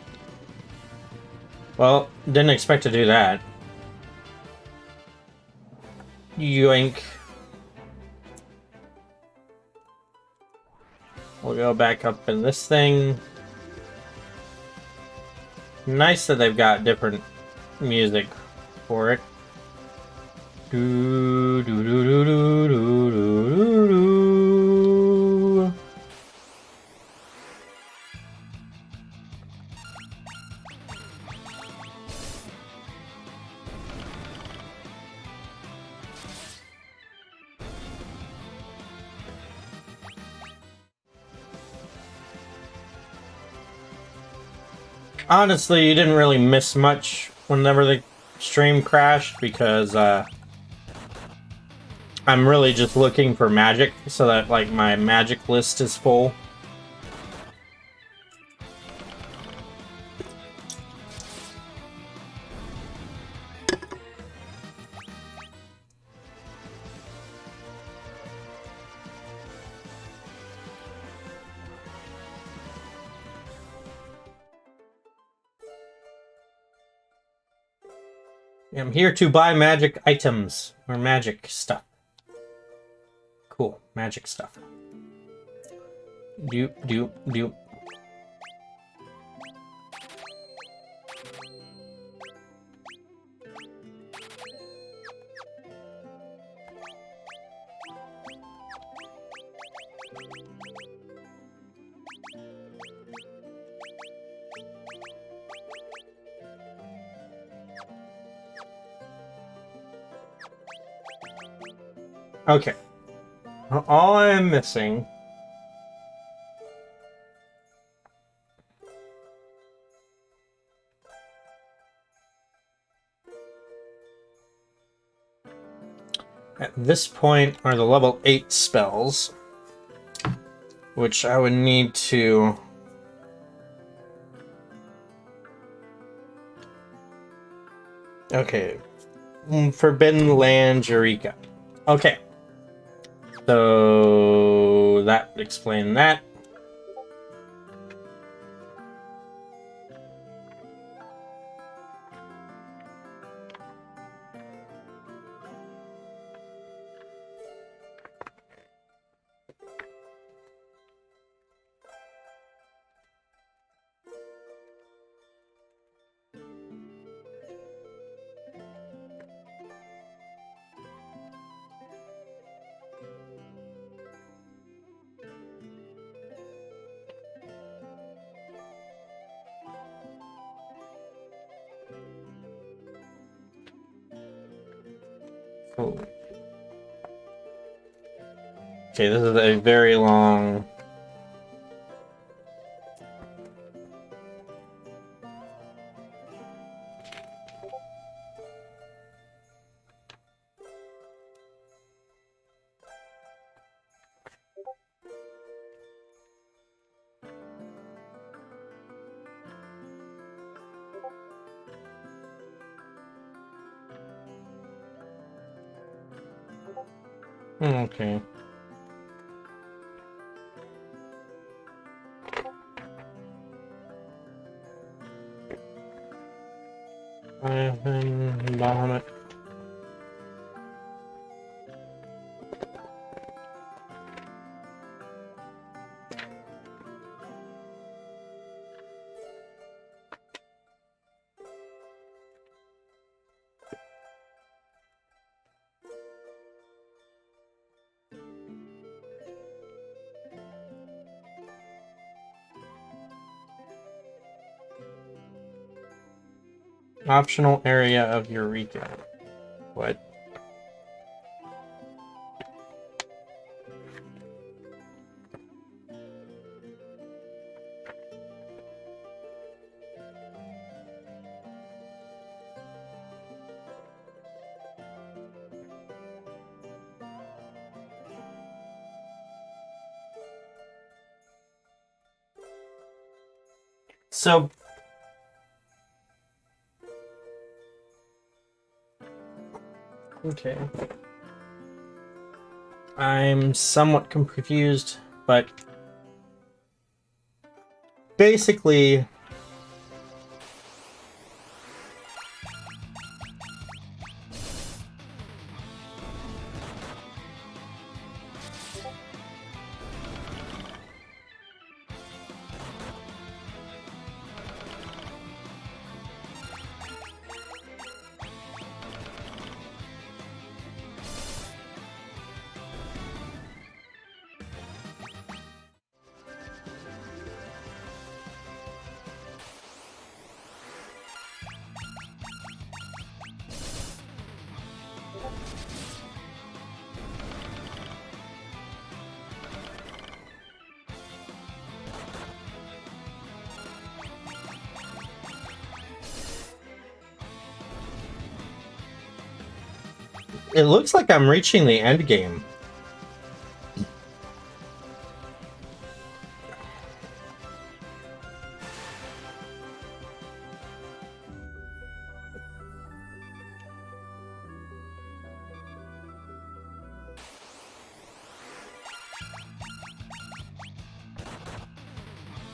Well, didn't expect to do that. Yoink. We'll go back up in this thing. Nice that they've got different music for it. Do do do do do do do do. Honestly, you didn't really miss much whenever the stream crashed because I'm really just looking for magic so that like my magic list is full. I'm here to buy magic items or magic stuff. Cool, magic stuff. Doop. Okay. All I'm missing at this point are the level 8 spells, which I would need to... Okay. Forbidden Land, Eureka. Okay. So that would explain that. Oh. Okay, this is a very long... Okay. Vomit. Optional area of Eureka. What? So, okay. I'm somewhat confused, but basically, it looks like I'm reaching the end game.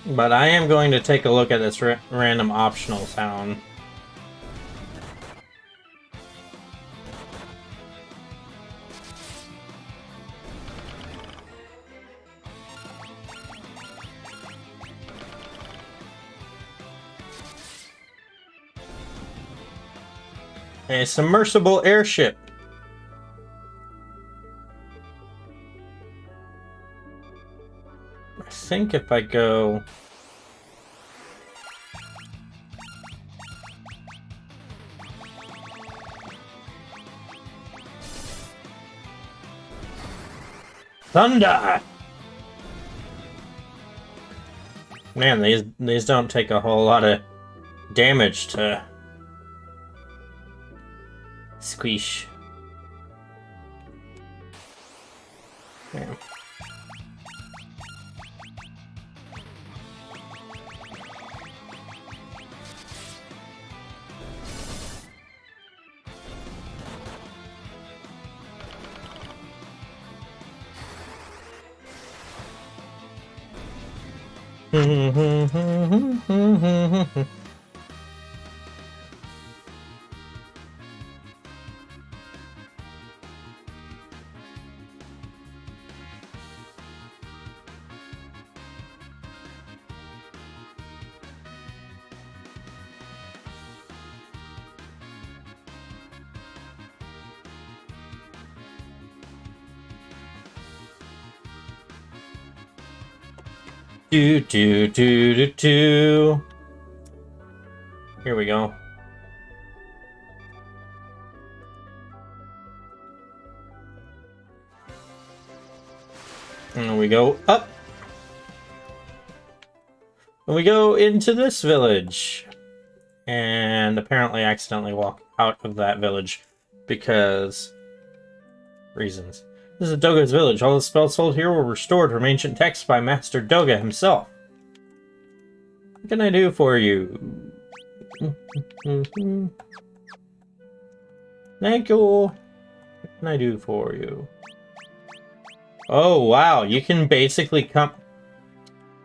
But I am going to take a look at this random optional sound. A submersible airship. I think if I go... Thunder! Man, these don't take a whole lot of damage to squish. Damn. Do do do do do. Here we go. And we go up. And we go into this village. And apparently accidentally walk out of that village because reasons. This is Doga's village. All the spells sold here were restored from ancient texts by Master Doga himself. What can I do for you? Thank you. What can I do for you? Oh, wow. You can basically come...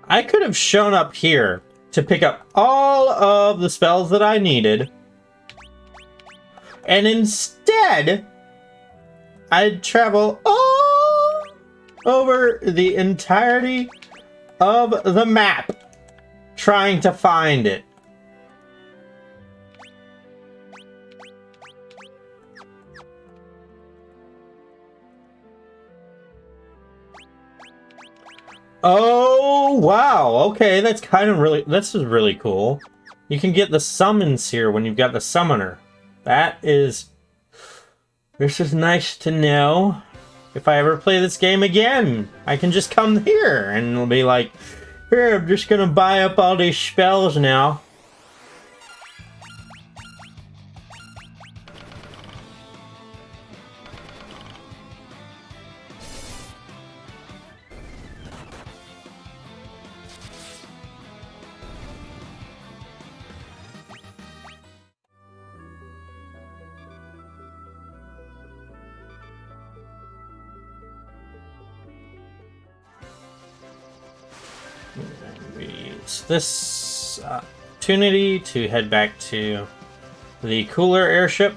I could have shown up here to pick up all of the spells that I needed. And instead, I'd travel all over the entirety of the map trying to find it. Oh, wow. Okay, that's kind of really... This is really cool. You can get the summons here when you've got the summoner. That is... This is nice to know. If I ever play this game again, I can just come here and it'll be like, here, I'm just gonna buy up all these spells now. We use this opportunity to head back to the cooler airship.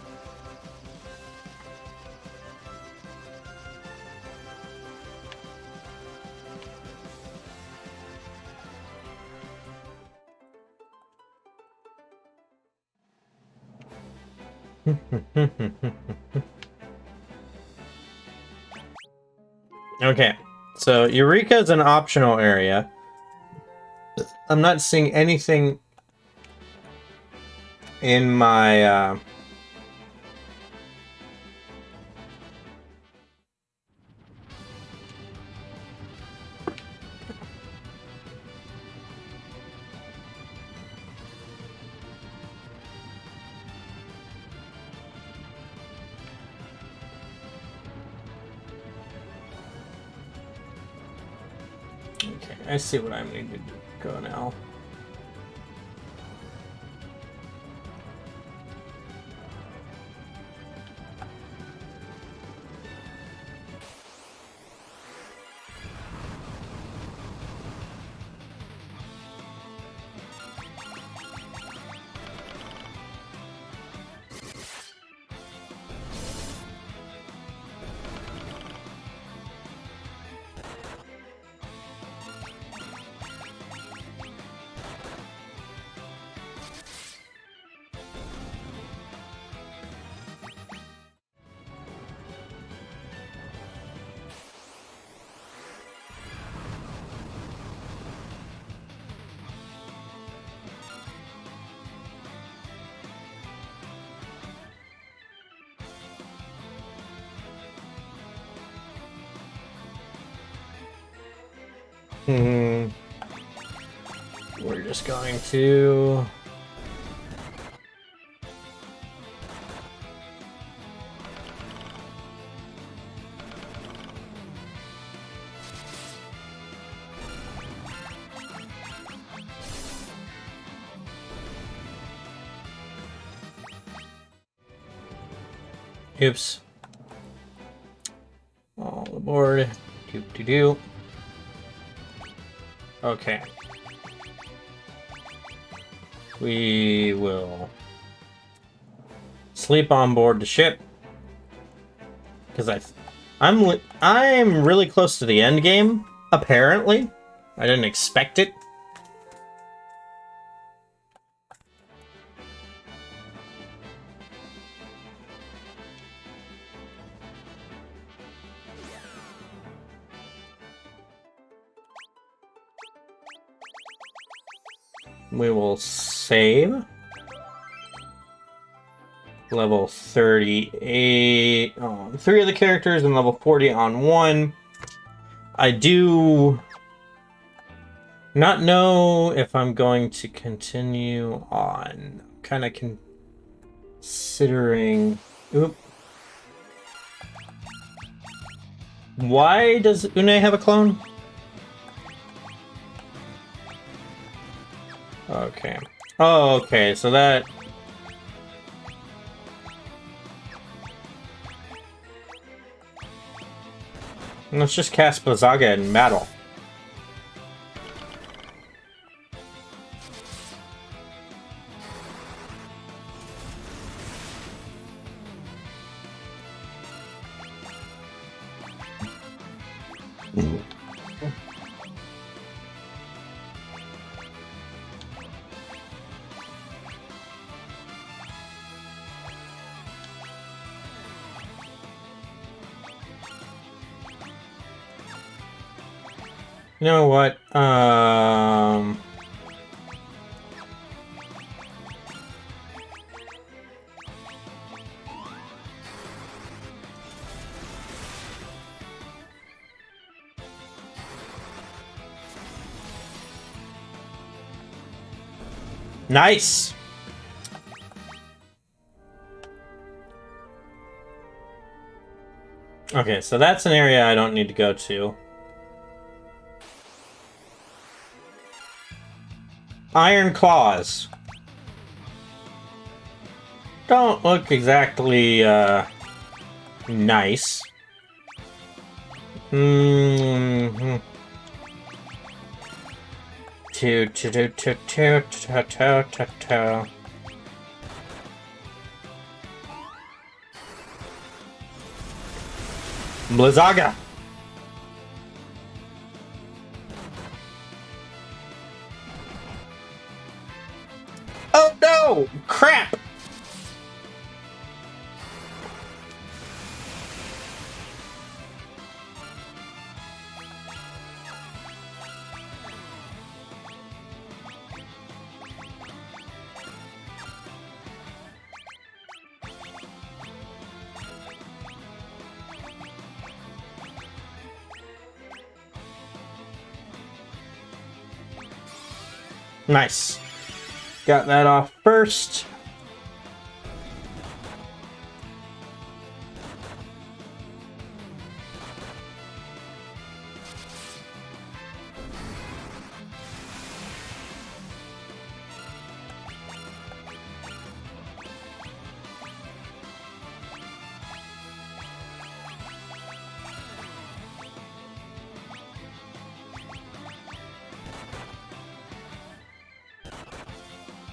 Okay, so Eureka is an optional area. I'm not seeing anything in my Okay, I see what I need to go now. We're just going to... Oops. All aboard. Do. Okay. We will sleep on board the ship because I'm really close to the end game. Apparently, I didn't expect it. We will save. Level 38 on 3 of the characters and level 40 on 1. I do not know if I'm going to continue on. Kind of considering... Oop. Why does Une have a clone? Okay. Oh, okay, so that... Let's just cast Blizzaga in battle. You know what? Nice! Okay, so that's an area I don't need to go to. Iron Claws. Don't look exactly, nice. Mm-hmm. Blizzaga! Oh no! Crap! Nice. Got that off first.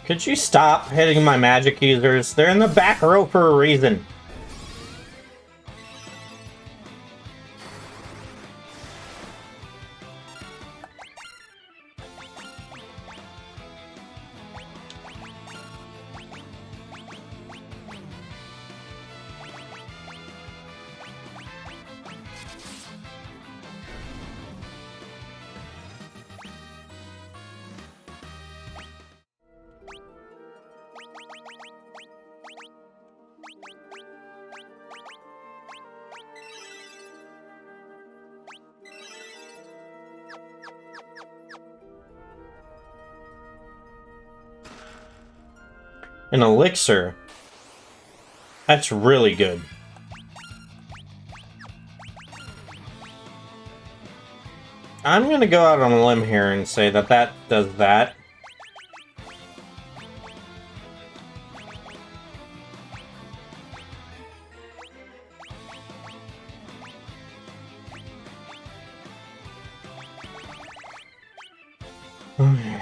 Could you stop hitting my magic users? They're in the back row for a reason. An elixir. That's really good. I'm gonna go out on a limb here and say that that does that. Okay.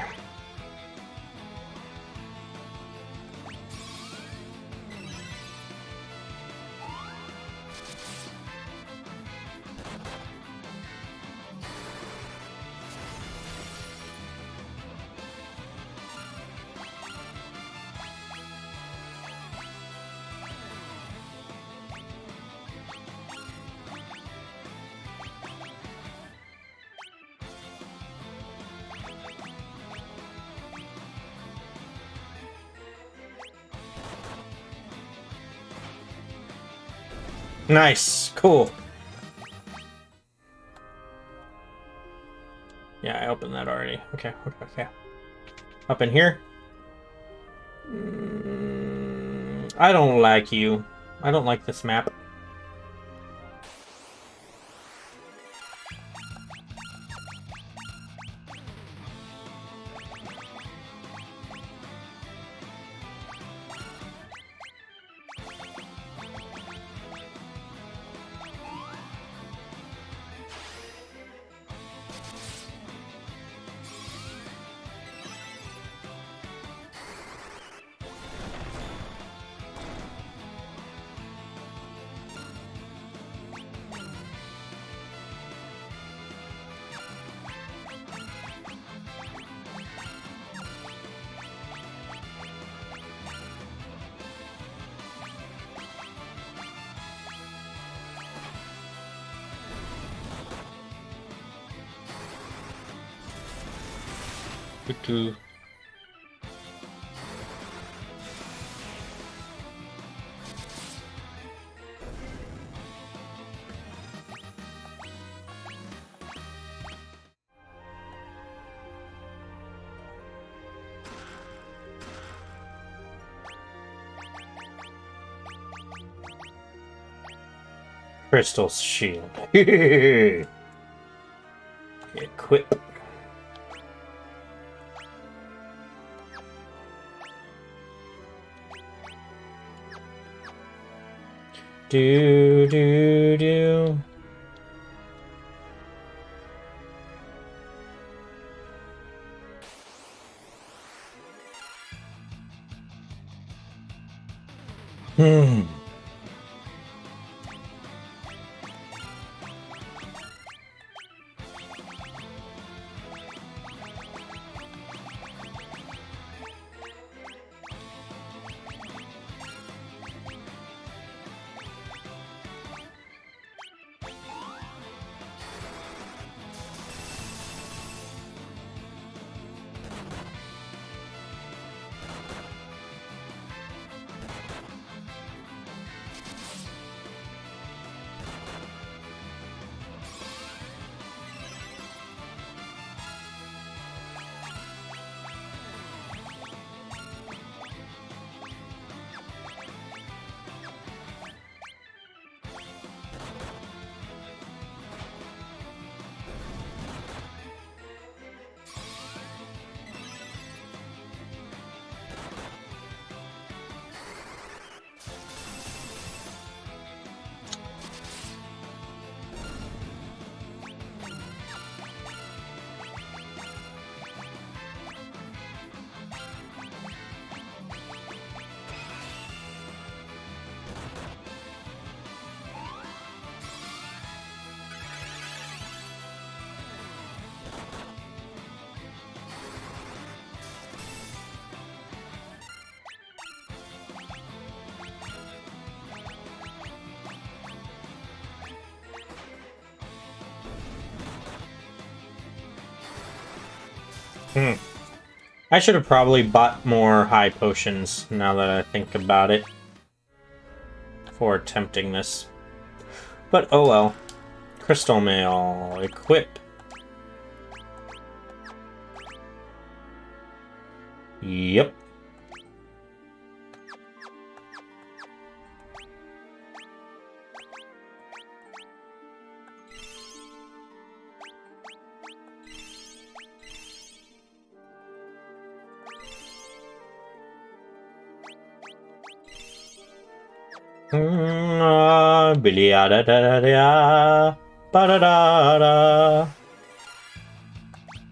Nice. Cool. Yeah, I opened that already. Okay. Up in here. I don't like you. I don't like this map. do. Crystal shield. Equip. Do. Hmm. I should have probably bought more high potions, now that I think about it, for attempting this. But oh well. Crystal mail. Equip. Yep.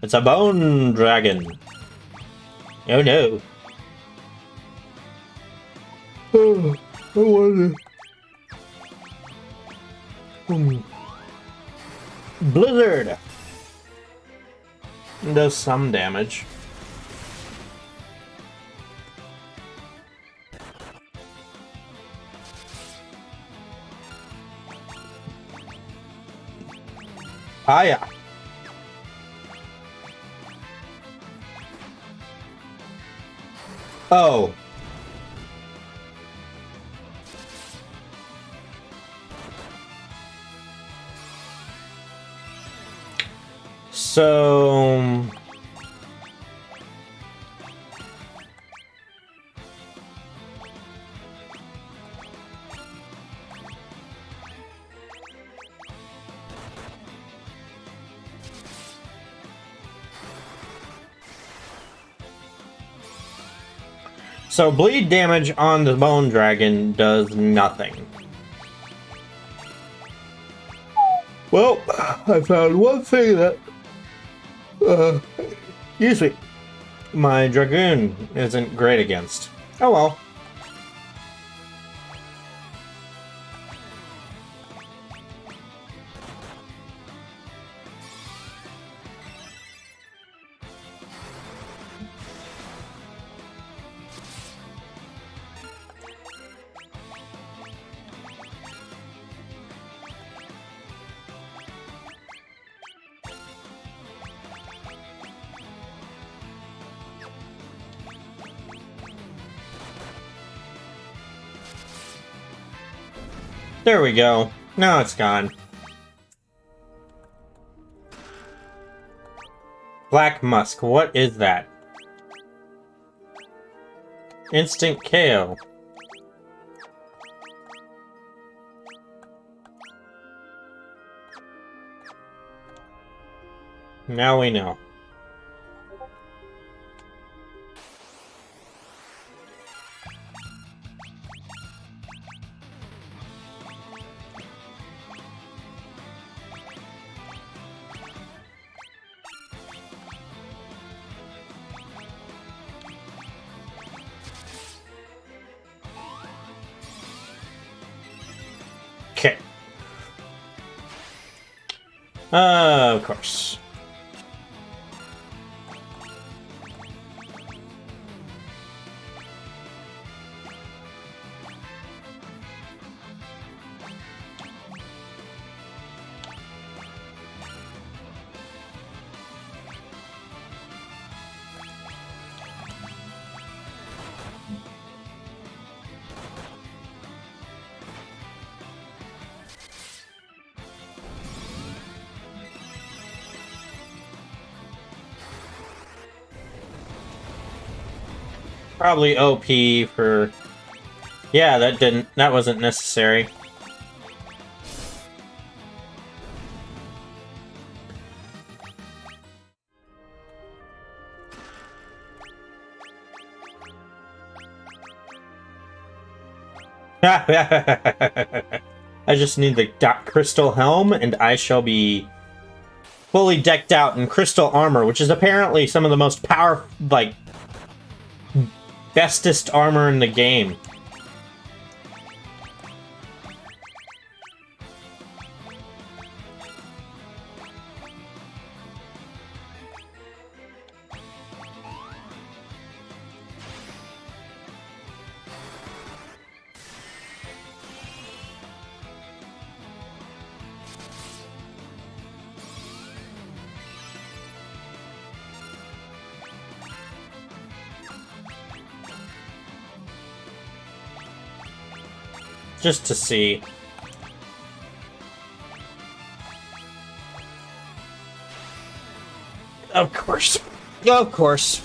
It's a bone dragon. Oh no. Oh, I wonder. Blizzard does some damage. Ah, yeah. Oh. So... So bleed damage on the bone dragon does nothing. Well, I found one thing that usually my dragoon isn't great against. Oh well. There we go. Now it's gone. Black Musk, what is that? Instant KO. Now we know. Okay. Of course. Probably OP for... Yeah, that wasn't necessary. I just need the crystal helm, and I shall be fully decked out in crystal armor, which is apparently some of the most powerful, like, bestest armor in the game. Just to see. Of course. Of course.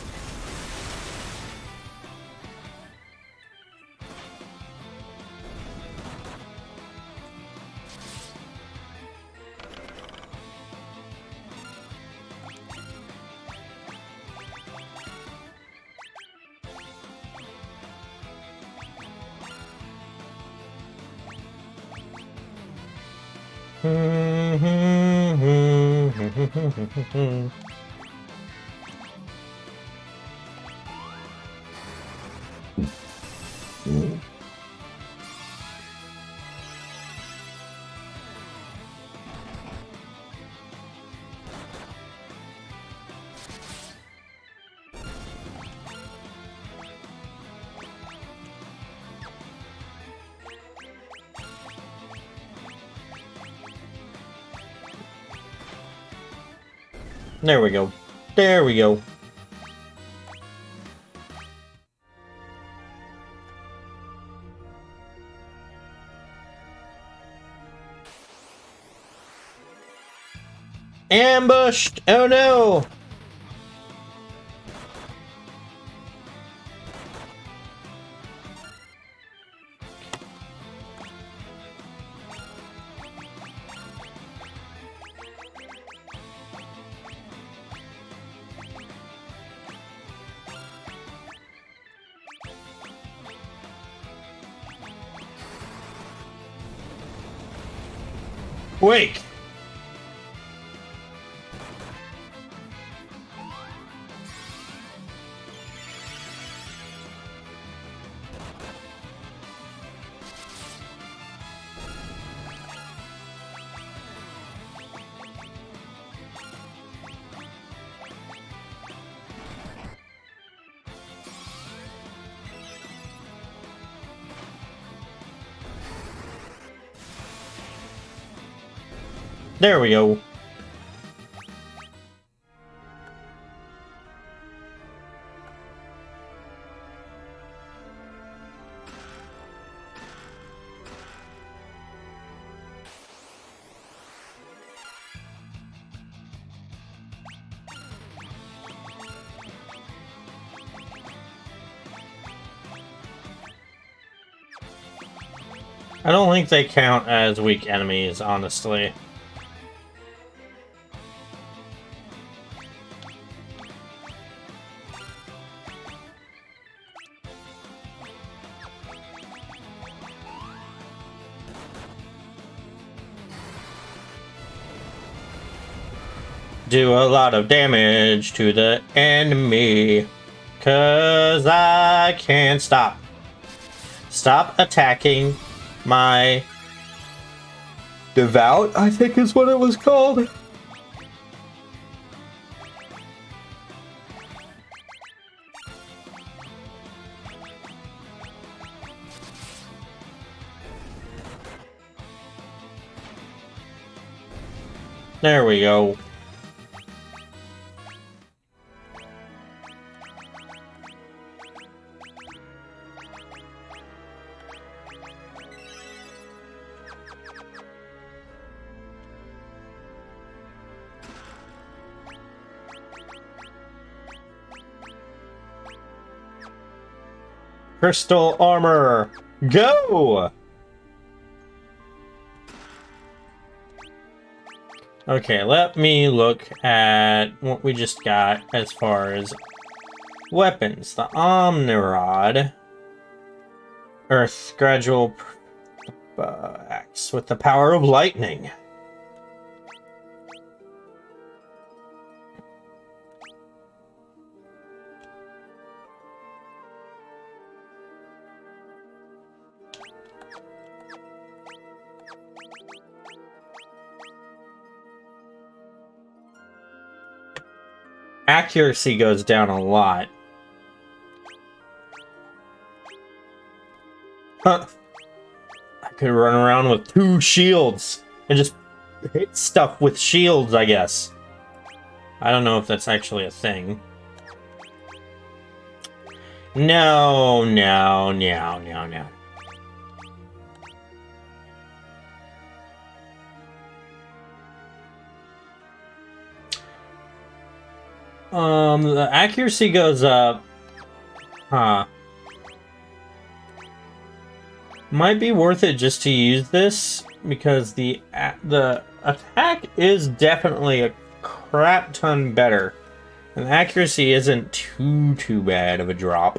There we go. There we go. Ambushed! Oh no! Wake! There we go. I don't think they count as weak enemies, honestly. Do a lot of damage to the enemy, 'cause I can't stop. Stop attacking my devout, I think is what it was called. There we go. Crystal armor, go! Okay, let me look at what we just got as far as weapons. The Omnirod, Earth Gradual Axe with the power of lightning. Accuracy goes down a lot. Huh. I could run around with 2 shields and just hit stuff with shields, I guess. I don't know if that's actually a thing. No, no, no, no, no. The accuracy goes up. Huh. Might be worth it just to use this, because the attack is definitely a crap ton better. And the accuracy isn't too bad of a drop.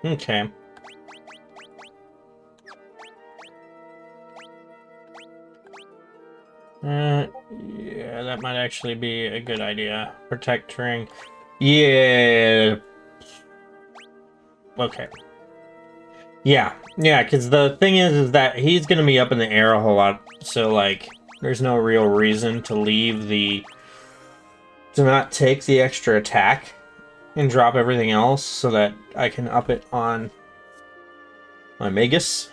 Okay. Yeah, that might actually be a good idea. Protect ring. Yeah. Okay. Yeah, because the thing is that he's gonna be up in the air a whole lot, so, like, there's no real reason to not take the extra attack and drop everything else so that I can up it on my Magus.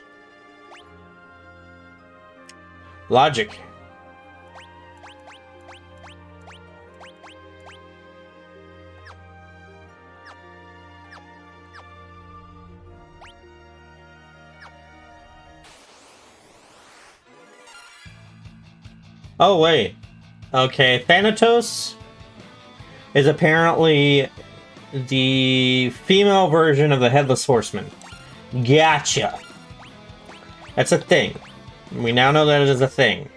Logic. Oh, wait. Okay, Thanatos is apparently the female version of the Headless Horseman. Gotcha. That's a thing. We now know that it is a thing.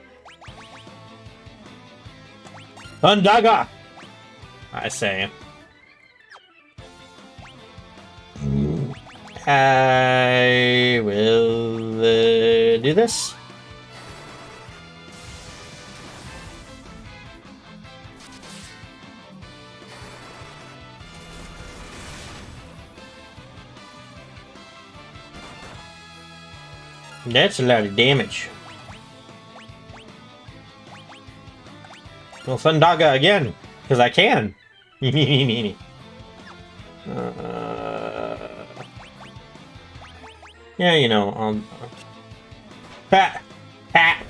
Undaga! I say. I will do this. That's a lot of damage. Well, Thundaga again, because I can. Yeah, you know, Ha! Ha!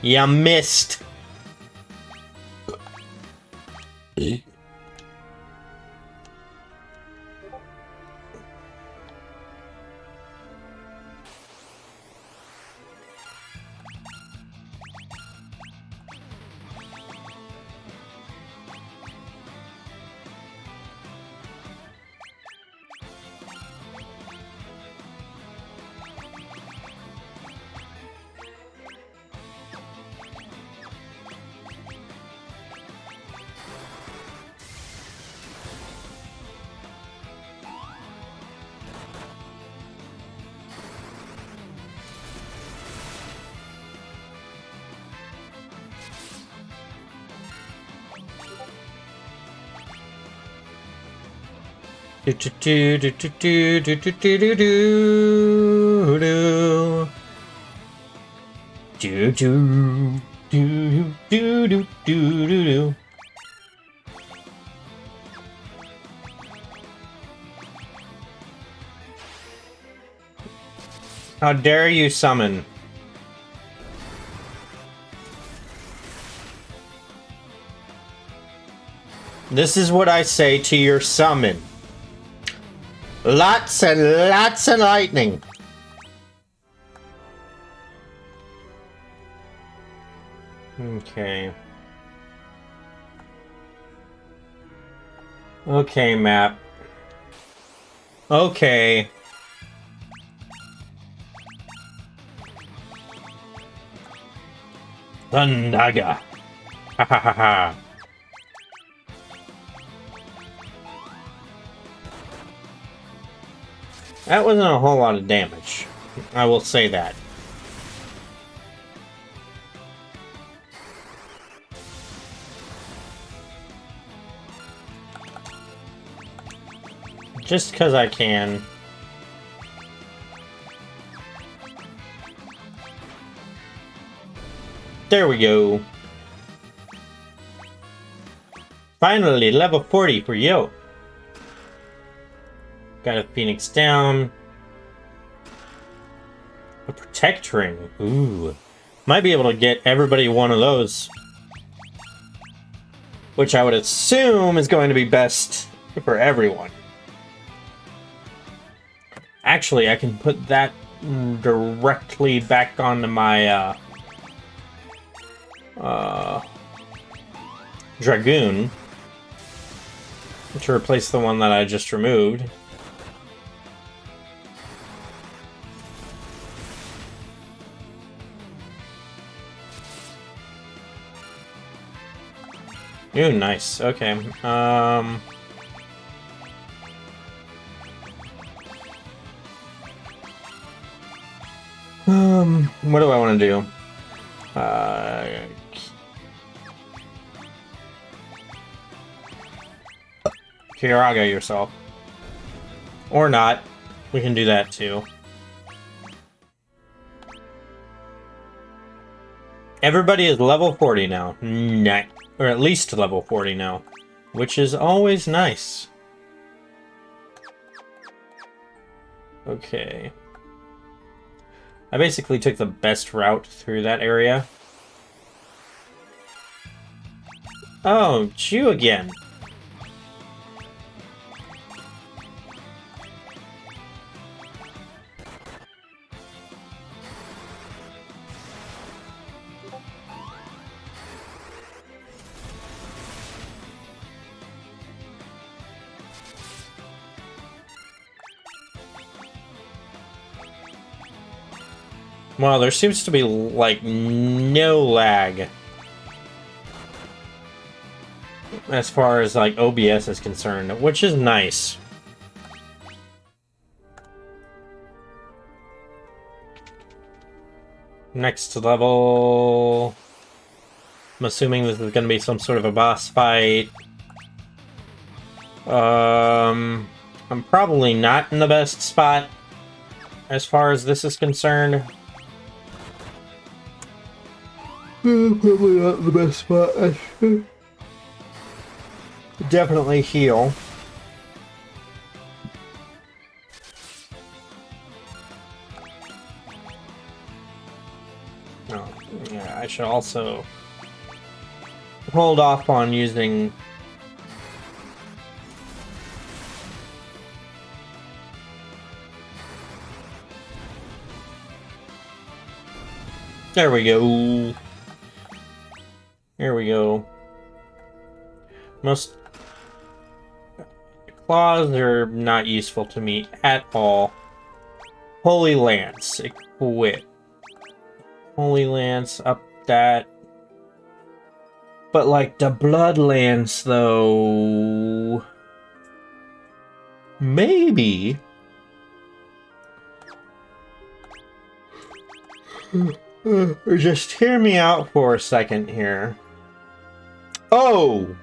You missed! Do do do do do do do do do do do. Do do do do do do do. How dare you summon? This is what I say to your summon. Lots and lots of lightning. Okay. Okay, map. Okay. Thundaga. Ha ha ha ha. That wasn't a whole lot of damage. I will say that. Just because I can. There we go. Finally, level 40 for Yo. Got a Phoenix down. A Protect Ring. Ooh. Might be able to get everybody one of those. Which I would assume is going to be best for everyone. Actually, I can put that directly back onto my Dragoon to replace the one that I just removed. Ooh, nice. Okay. What do I want to do? Kiraga yourself. Or not. We can do that too. Everybody is level 40 now. Or at least level 40 now. Which is always nice. Okay. I basically took the best route through that area. Oh, it's you again. Well, there seems to be, like, no lag. As far as, like, OBS is concerned, which is nice. Next level... I'm assuming this is going to be some sort of a boss fight. I'm probably not in the best spot as far as this is concerned. Probably not the best spot. Definitely heal. Oh, yeah, I should also hold off on using... There we go. Here we go. Most claws are not useful to me at all. Holy Lance, equip. Holy Lance, up that. But like the Blood Lance though... Maybe. Or just hear me out for a second here. Oh!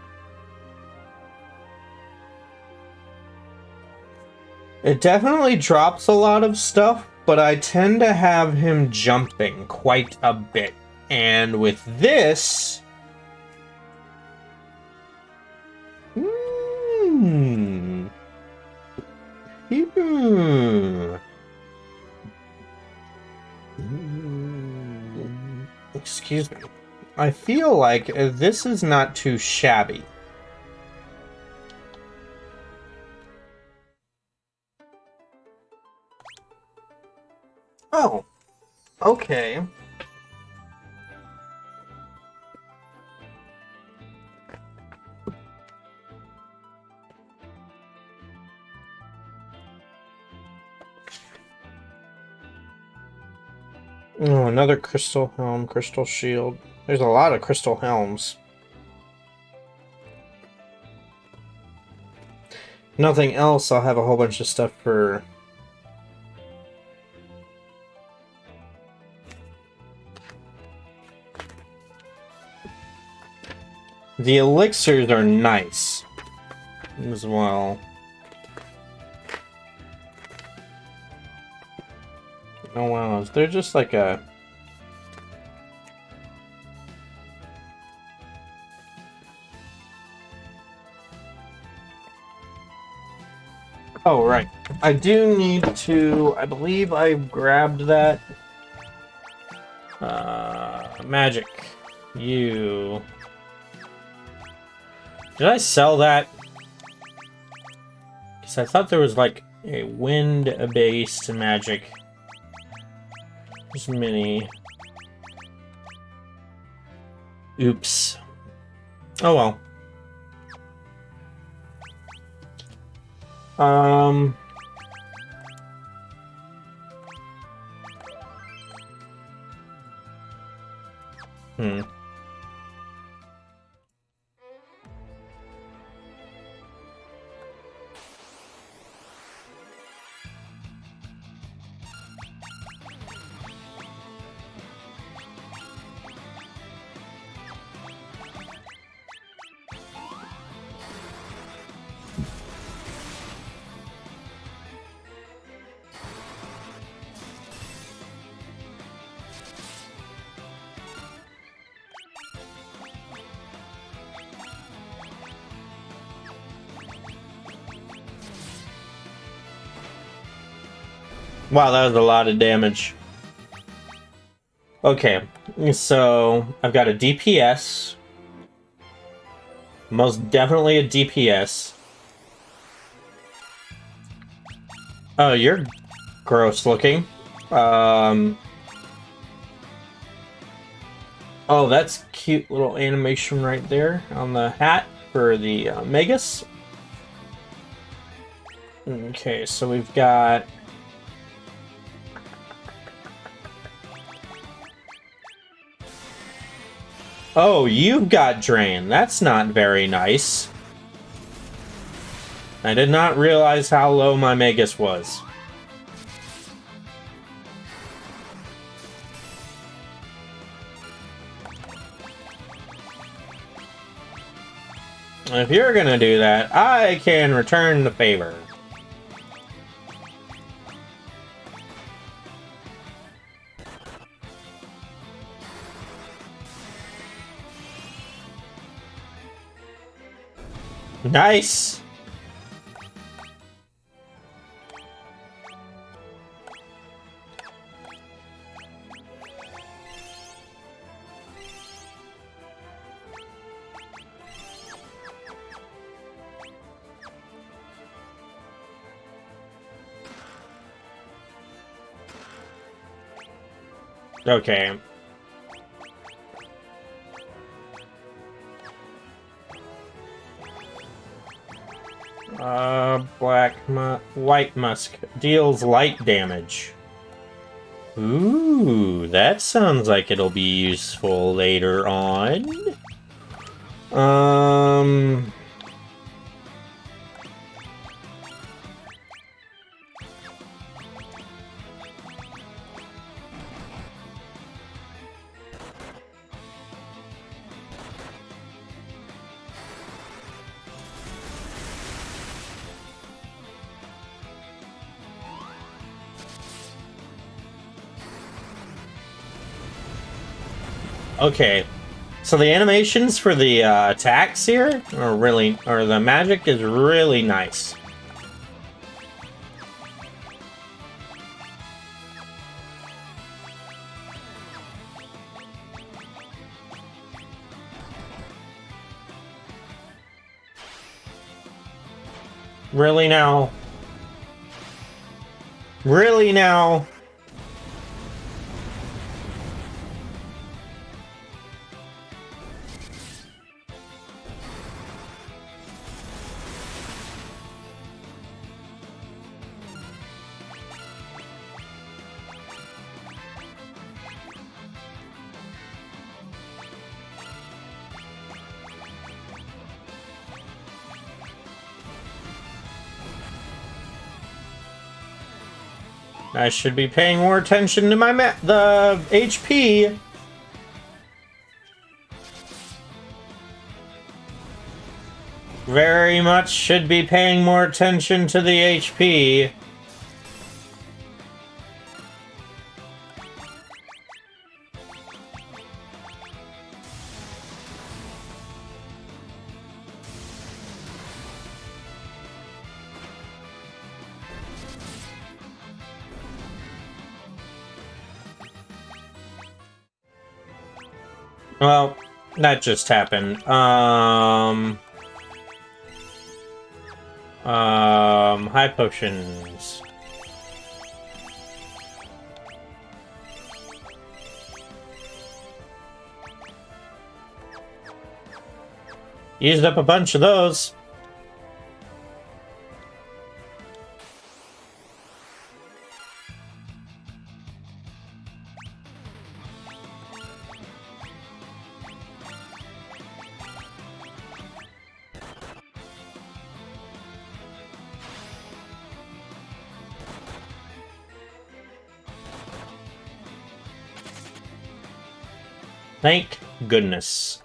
It definitely drops a lot of stuff, but I tend to have him jumping quite a bit. And with this... Excuse me. I feel like this is not too shabby. Oh, okay. Oh, another crystal helm, crystal shield. There's a lot of crystal helms. Nothing else, I'll have a whole bunch of stuff for... The elixirs are nice as well. Oh wow, they're just like a... Oh right, I do need to... I believe I grabbed that. Magic. You... Did I sell that? Because I thought there was like a wind-based magic. Just mini. Oops. Oh well. Wow, that was a lot of damage. Okay, so I've got a DPS. Most definitely a DPS. Oh, you're gross looking. Oh, that's cute little animation right there on the hat for the Magus. Okay, so we've got... Oh, you've got Drain. That's not very nice. I did not realize how low my Magus was. If you're gonna do that, I can return the favor. Nice! Okay. White Musk deals light damage. Ooh, that sounds like it'll be useful later on. Okay. So the animations for the attacks here are really, or the magic is really nice. Really now? Really now? I should be paying more attention to the HP. Very much should be paying more attention to the HP. Well, that just happened. High potions. Used up a bunch of those. Thank goodness.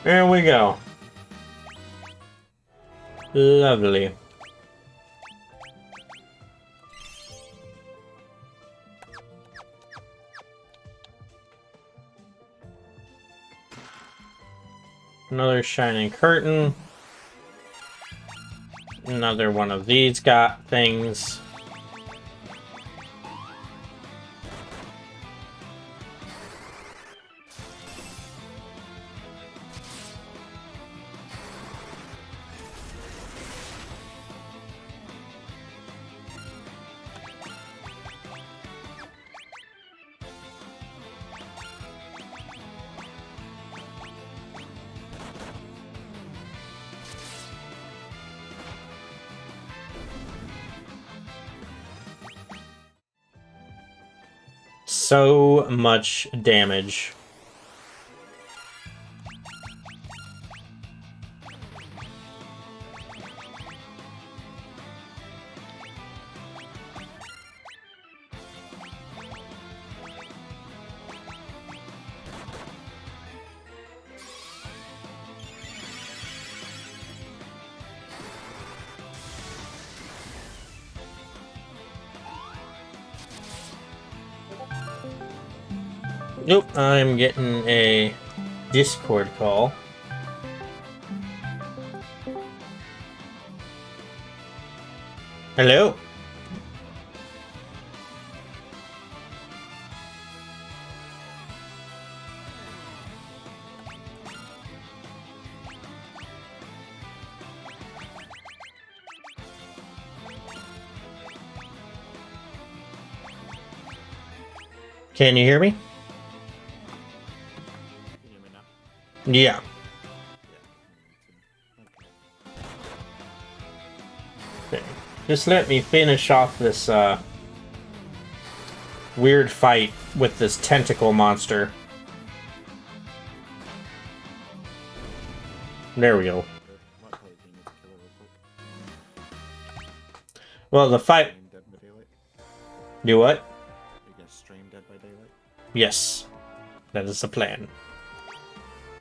There we go. Lovely. Another shining curtain. Another one of these got things. So much damage. Nope, I'm getting a Discord call. Hello? Can you hear me? Yeah. Okay. Just let me finish off this weird fight with this tentacle monster. There we go. Well, the fight... Do what? You guys stream Dead by Daylight? Yes. That is the plan.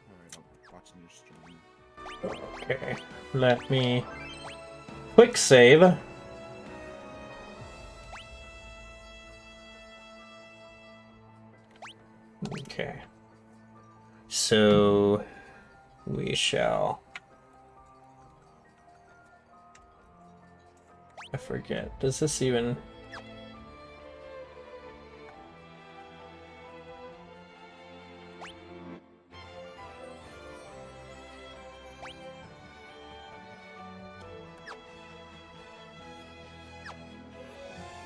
Alright, I'm watching your stream. Okay. Let me... Quick save. Okay. So... We shall... I forget. Does this even...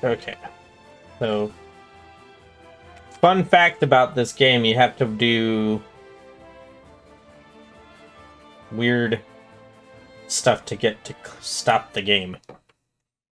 Okay. So... Fun fact about this game, you have to do... weird stuff to get to stop the game.